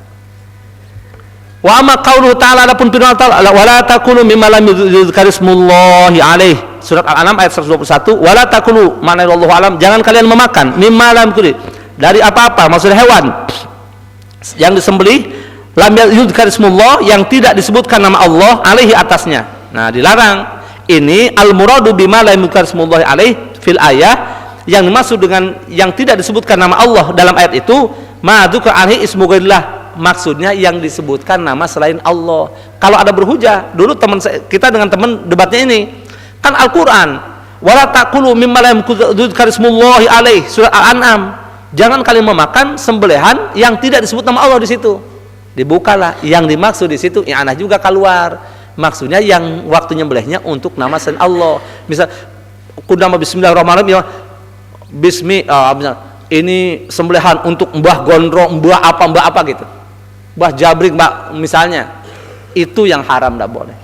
Wa amma qauluhu ta'ala, adapun firman Allah, wala takulu mimma lam yuzkarismullahi alaih, surat Al-An'am ayat 121, wala takulu, makna wallahu alam, jangan kalian memakan mimma lam dari apa-apa, maksudnya hewan yang disembelih lam yuzkarismullah, yang tidak disebutkan nama Allah alaihi atasnya. Nah, dilarang. Ini al-muradu bima la yuzkarismullahi alaih fil ayah, yang dimaksud dengan yang tidak disebutkan nama Allah dalam ayat itu, ma dzukira alaihi ismu ghairillah, maksudnya yang disebutkan nama selain Allah. Kalau ada berhujah, dulu teman kita dengan teman debatnya ini, kan Al-Qur'an, wala taqulu mimma la yuzkarismullahi alaih, surat Al-An'am, jangan kalian memakan sembelihan yang tidak disebut nama Allah di situ. Dibukalah yang dimaksud di situ, i'anah juga keluar. Maksudnya yang waktu nyembelihnya untuk nama selain Allah. Misal kudama bismillahirrahmanirrahim, ya ini sembelihan untuk mbah gondrong, mbah apa gitu, mbah jabrik, mbah misalnya, itu yang haram, tidak boleh.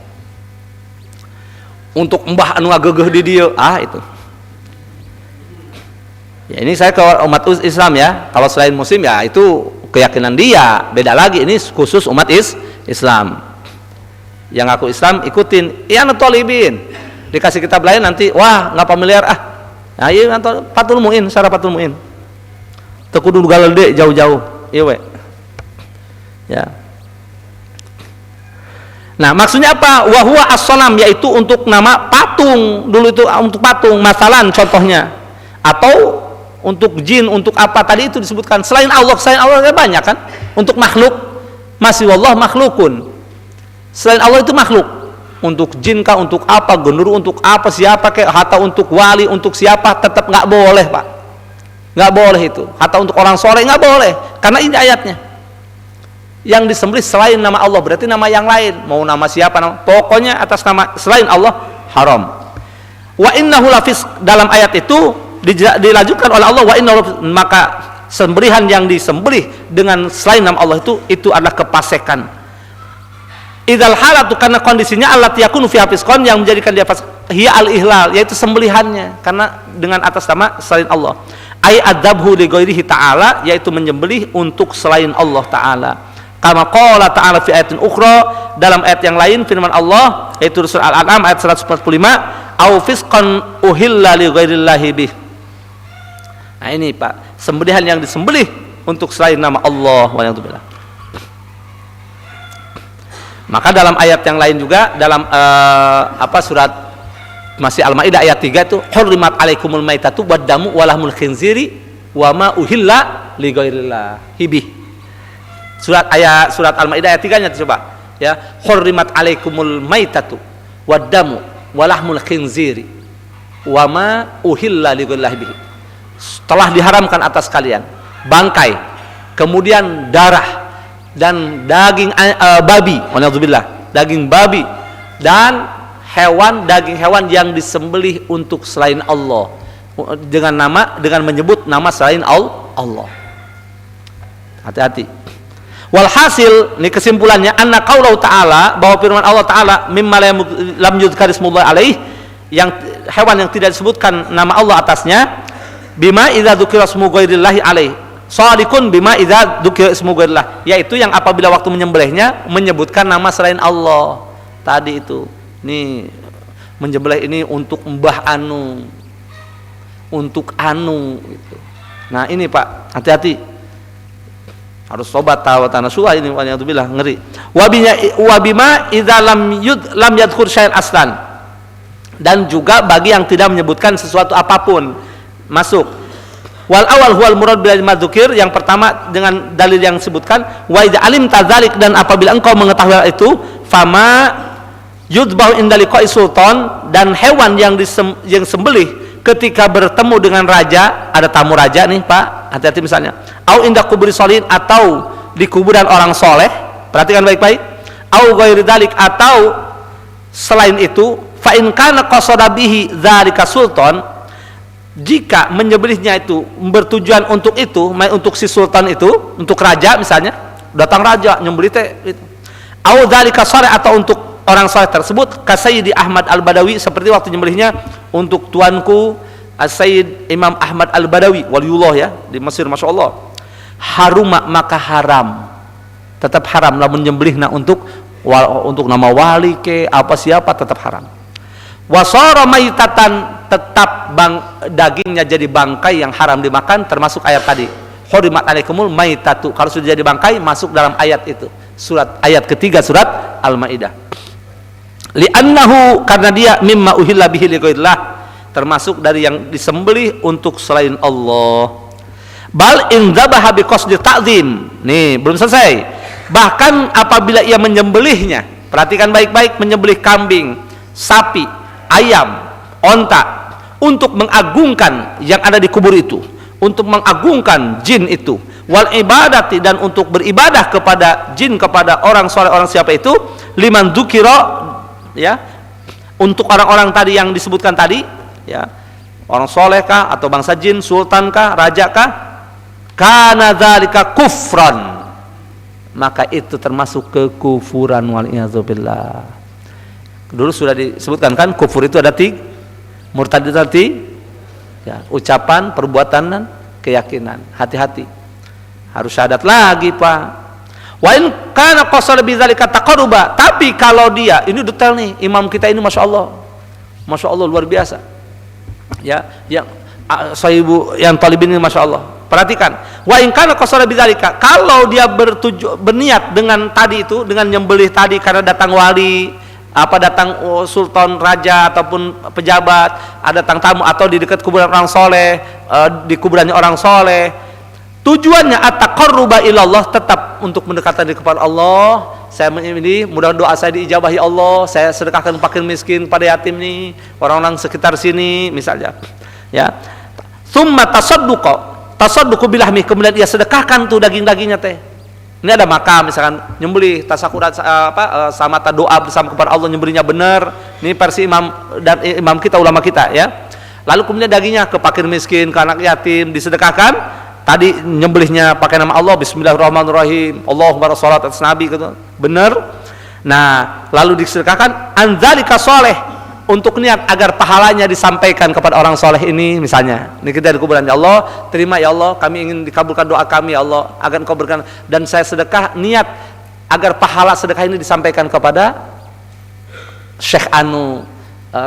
Untuk mbah anu ngagegeh di dia, itu. Ya, ini saya ke umat Islam ya. Kalau selain muslim ya itu keyakinan dia, beda lagi. Ini khusus umat Islam. Yang aku Islam ikutin, iya nutolibin, dikasih kitab lain nanti, wah nggak familiar nah iya patul muin, syarah patul muin, tekudu galede jauh-jauh, iya ya. Nah maksudnya apa? Wahwa as-salam, yaitu untuk nama patung, dulu itu untuk patung, masalan contohnya, atau untuk jin, untuk apa tadi itu disebutkan selain Allah banyak kan, untuk makhluk, masih wallah makhlukun. Selain Allah itu makhluk, untuk jin kah, untuk apa, genderu untuk apa, siapa kayak, hatta untuk wali, untuk siapa, tetap nggak boleh Pak, nggak boleh itu. Hatta untuk orang soleh nggak boleh, karena ini ayatnya. Yang disembelih selain nama Allah berarti nama yang lain, mau nama siapa, pokoknya atas nama selain Allah haram. Wa innahu lafis, dalam ayat itu dilanjutkan oleh Allah, wa innahu lafis, maka sembelihan yang disembelih dengan selain nama Allah itu adalah kepasekan. Idzal halatu, karena kondisinya allati yakunu fiha fisqan, yang menjadikan dia fasik, hiya al-ihlal, yaitu sembelihannya karena dengan atas nama selain Allah. Ai adzabhu li ghairihi ta'ala, yaitu menyembelih untuk selain Allah taala. Kama qala ta'ala fi ayatin ukhra, dalam ayat yang lain firman Allah yaitu surah Al-An'am ayat 145, au fisqan uhilla li ghairillahi bih. Nah ini Pak, sembelihan yang disembelih untuk selain nama Allah, waliyadzubillah. Maka dalam ayat yang lain juga, dalam surat masih Al-Maidah ayat 3 itu, hurrimat alaikumul maitatu waddamu walahmul khinziri wa ma uhilla li ghairillahi bih. Surat Al-Maidah ayat 3-nya coba ya, hurrimat alaikumul maitatu waddamu walahmul khinziri wa ma uhilla li ghairillahi bih. Telah diharamkan atas kalian bangkai, kemudian darah dan daging babi, waliyadzubillah, daging babi dan daging hewan yang disembelih untuk selain Allah dengan menyebut nama selain Allah. Hati-hati. Walhasil, ini kesimpulannya, anna qaulahu ta'ala, bahwa firman Allah ta'ala, mimma lam yudhkar ismullah alaih, yang hewan yang tidak disebutkan nama Allah atasnya, bima idza dzukira ismu ghairillahi alaih, shadiqun bima idza dzukira ismu ghairillah, yaitu yang apabila waktu menyembelihnya menyebutkan nama selain Allah. Tadi itu, nih menyembelih ini untuk mbah anu, untuk anu gitu. Nah ini Pak, hati-hati, harus tobat tawatan nasuha ini, waliyadzubillah, ngeri. Wabima idza lam yadhkur syai'an aslan, dan juga bagi yang tidak menyebutkan sesuatu apapun masuk. Wal awal huwal murad bil madzukir, yang pertama dengan dalil yang disebutkan, wa idza alim tadzalik, dan apabila engkau mengetahui hal itu, fama yudbahu inda liqa'i sultan, dan hewan yang sembelih ketika bertemu dengan raja, ada tamu raja nih Pak, hati-hati misalnya, au inda kuburi sholihin, atau di kuburan orang soleh, perhatikan baik-baik, au ghairi dzalik, atau selain itu, fa in kana qasada bihi dzalika sultan, jika menyembelihnya itu bertujuan untuk itu, untuk si sultan itu, untuk raja misalnya, datang raja nyembelih teh itu, au dzalika shalih, atau untuk orang saleh tersebut, kasayyidi Ahmad Al-Badawi, seperti waktu nyembelihnya untuk tuanku As-Sayyid Imam Ahmad Al-Badawi, waliullah ya, di Mesir, Masya Allah. Haruma, maka haram, tetap haram, namun nyembelihna untuk nama wali ke apa siapa, tetap haram. Wasara maitatan, tetap dagingnya jadi bangkai yang haram dimakan, termasuk ayat tadi, hurimat alaikumul maitatu, kalau sudah jadi bangkai masuk dalam ayat itu, ayat ketiga surat Al-Maidah. Li'annahu, karena dia mimma uhilla bihi lighairillah, termasuk dari yang disembelih untuk selain Allah. Bal in dzabaha biqasdi ta'zim, nih belum selesai, bahkan apabila ia menyembelihnya, perhatikan baik-baik, menyembelih kambing, sapi, ayam, onta, untuk mengagungkan yang ada di kubur itu, untuk mengagungkan jin itu, wal ibadati, dan untuk beribadah kepada jin, kepada orang soleh, orang siapa itu, liman dzukira, ya, untuk orang-orang tadi yang disebutkan tadi, ya, orang soleh kah, atau bangsa jin, sultan kah, raja kah, kana dzalika kufran, maka itu termasuk kekufuran, waliyadzubillah. Dulu sudah disebutkan kan, kufur itu ada 3, murtad itu ada 3, ya, ucapan, perbuatan, dan keyakinan. Hati-hati, harus syahadat lagi Pak. Wa in kana qasara bidzalika taqarruba, tapi kalau dia, ini detail nih, imam kita ini Masya Allah luar biasa ya, yang sahibu yang talibin ini Masya Allah, perhatikan, wa in kana qasara bidzalika, kalau dia berniat dengan tadi itu, dengan nyembelih tadi karena datang wali, datang sultan, raja, ataupun pejabat, datang tamu, atau di dekat kuburan orang soleh, di kuburannya orang soleh, tujuannya at-taqarruba ilallah, tetap untuk mendekatkan diri kepada Allah. Saya ini mudah doa saya diijabahi Allah, saya sedekahkan fakir miskin, pada yatim nih, orang-orang sekitar sini misalnya, ya. Tsumma tasadduqu bilahmi, kemudian ia sedekahkan tuh daging-dagingnya teh. Ini ada makam misalkan nyembelih tasakurat, sama doa bersama kepada Allah, nyembelihnya benar, Ini versi imam dan imam kita, ulama kita ya. Lalu kemudian dagingnya ke fakir miskin, ke anak yatim disedekahkan. Tadi nyembelihnya pakai nama Allah, bismillahirrahmanirrahim, Allahumma salat atas nabi gitu. Benar. Nah, lalu disedekahkan anzalika soleh, untuk niat agar pahalanya disampaikan kepada orang soleh ini. Misalnya ini kita di kuburan, ya Allah terima ya Allah, kami ingin dikabulkan doa kami ya Allah, agar Engkau berkenan, dan saya sedekah niat agar pahala sedekah ini disampaikan kepada Syekh Anu,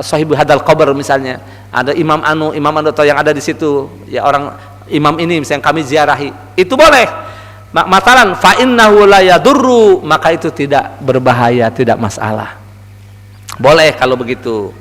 sahibu hadal qabr, misalnya ada imam anu atau yang ada di situ ya, orang imam ini misalnya kami ziarahi, itu boleh. Matalan fa innahu la yadurru, maka itu tidak berbahaya, tidak masalah, boleh kalau begitu.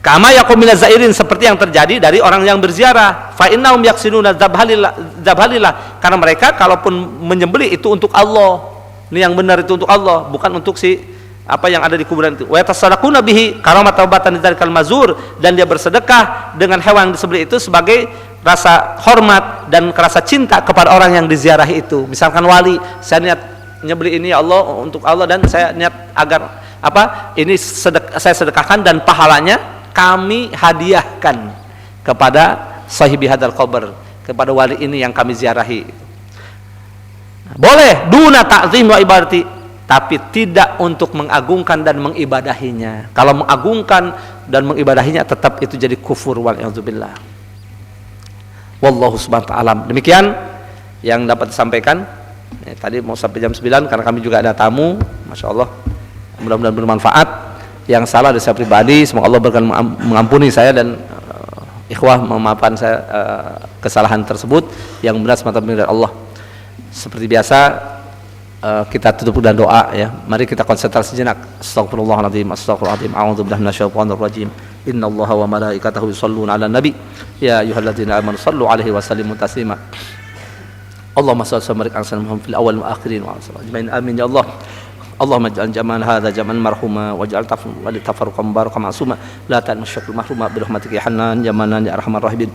Kama yaqumil zairin, seperti yang terjadi dari orang yang berziarah, fa innahum yaksinuna dzabhalillah, karena mereka kalaupun menyembelih itu untuk Allah. Ini yang benar itu untuk Allah, bukan untuk si apa yang ada di kuburan itu. Wa yatasaddaquna bihi karamat taubatan dzalikal mazur, dan dia bersedekah dengan hewan yang disembelih itu sebagai rasa hormat dan rasa cinta kepada orang yang diziarahi itu. Misalkan wali, saya niat nyembelih ini ya Allah untuk Allah, dan saya niat agar apa? Ini saya sedekahkan dan pahalanya kami hadiahkan kepada sahibi hadal qabr, kepada wali ini yang kami ziarahi. Boleh duna ta'zim wa ibadati, tapi tidak untuk mengagungkan dan mengibadahinya. Kalau mengagungkan dan mengibadahinya, tetap itu jadi kufur, wal'iyadzubillah. Wallahu subhanahu wa ta'ala. Demikian yang dapat disampaikan. Tadi mau sampai jam 9 karena kami juga ada tamu. Masya Allah, mudah-mudahan bermanfaat. Yang salah dari saya pribadi, semoga Allah berkenan mengampuni saya, dan ikhwah memaafkan saya kesalahan tersebut. Yang benar semata-mata dari Allah. Seperti biasa, kita tutup dengan doa ya. Mari kita konsentrasi jenak. Astagfirullahaladzim, astagfirullahaladzim, a'udzubillahi minasyaitonir rajim. Innallaha wa malaikatahu yusholluna 'alan nabi ya ayyuhalladzina amanu shallu 'alaihi wa sallimu taslima. Allahumma shalli wa barik 'ala Muhammad fil awwal wal akhirin wa ajmain, amin ya Allah. Allahumma ij'al jama'an hadza jama'an marhuma waj'al tafarruqan mubarakan ma'suma la ta'masyakul mahruma bi rahmatika ya Hannan ya Mannan ya Arhamar Rahimin.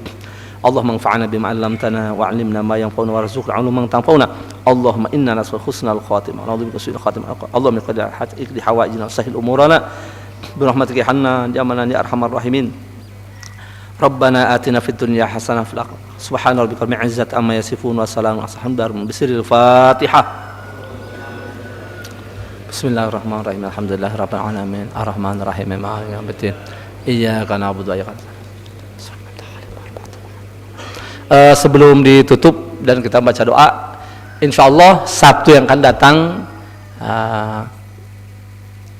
Allahumma anfa'na bima 'allamtana wa 'allimna ma yanfa'una warzuqna 'ilman tanfa'una. Allahumma inna nas'aluka husnal khatimah wa na'udzubika su'il khatimah. Allahumma qadi hawaijina wa sahhil umurana bi rahmatika ya Hannan ya Mannan ya Arhamar Rahimin. Rabbana atina fid dunya hasanah fil akhirati. Subhana rabbika rabbil izzati amma yasifun wa salamun 'alal mursalin. Bismillahil Fatihah. Bismillahirrahmanirrahim. Alhamdulillahirabbil alamin. Arrahmanir rahim. Maliki yaumiddin. Iyyaka na'budu wa iyyaka nasta'in. Sebelum ditutup dan kita baca doa, insyaallah Sabtu yang akan datang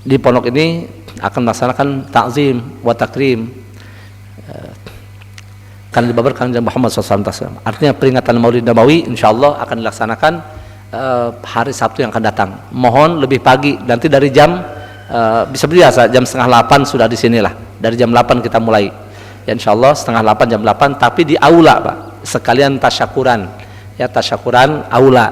di pondok ini akan melaksanakan takzim wa takrim, akan dibabarkan Nabi Muhammad SAW. Artinya peringatan Maulid Nabawi insyaallah akan dilaksanakan hari Sabtu yang akan datang. Mohon lebih pagi, nanti dari jam bisa biasa jam 7:30 sudah di sinilah. Dari jam 8 kita mulai. Ya insyaallah 7:30 jam 8, tapi di aula Pak. Sekalian tasyakuran ya, tasyakuran aula.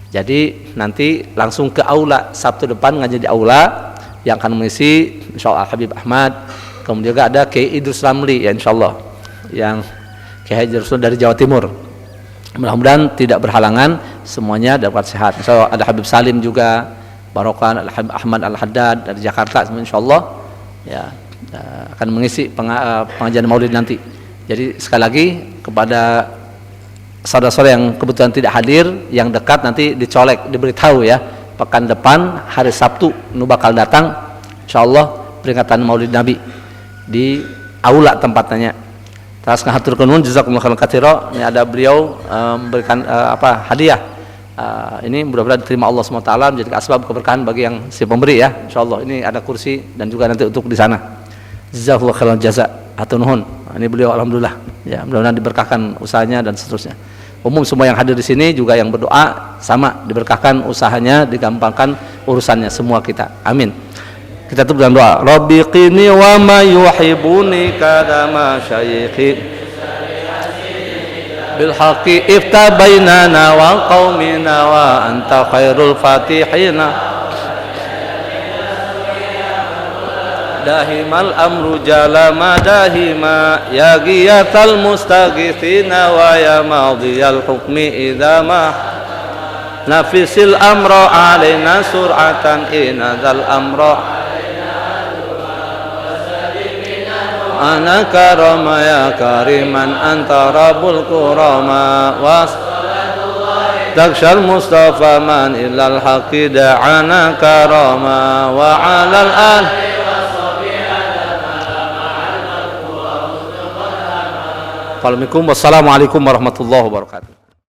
Jadi nanti langsung ke aula Sabtu depan ngaji di aula, yang akan mengisi insyaallah Habib Ahmad, kemudian juga ada Kiai Idrus Ramli ya insyaallah, yang Kiai Idrus dari Jawa Timur. Mudah-mudahan tidak berhalangan, semuanya dapat sehat. Insyaallah ada Habib Salim juga, Barokan Habib Ahmad Al-Haddad dari Jakarta, semua insyaallah ya akan mengisi pengajian Maulid nanti. Jadi sekali lagi kepada saudara-saudara yang kebetulan tidak hadir, yang dekat nanti dicolek, diberitahu ya, pekan depan hari Sabtu nu bakal datang insyaallah peringatan Maulid Nabi di aula tempatnya. Terus ngahaturkeun nuhun jazakumullah khairan katsira. Ini ada beliau memberikan hadiah. Ini mudah-mudahan diterima Allah SWT, menjadi asbab keberkahan bagi yang si pemberi ya insyaallah. Ini ada kursi dan juga nanti untuk di sana. Jazakumullah khairan jaza, hatur nuhun. Ini beliau alhamdulillah ya, mudah-mudahan diberkahkan usahanya dan seterusnya. Umum semua yang hadir di sini juga yang berdoa sama, diberkahkan usahanya, digampangkan urusannya semua kita. Amin. Kita tutup dengan doa. Rabbi qini wa ma yuhibbuni kadama syaikhi bil haqqi ifta bainana wa qaumina wa anta khairul fatihina. Dahimal amru jalama dahima ya giyatal mustaghithina wa ya madiyal hukmi idama nafisil amra alaina sur'atan inadzal amra ana karama ya kariman anta rabbul kurama wa takshal mustafa man ilal haqqi da'ana karama wa alal al Assalamualaikum warahmatullahi wabarakatuh.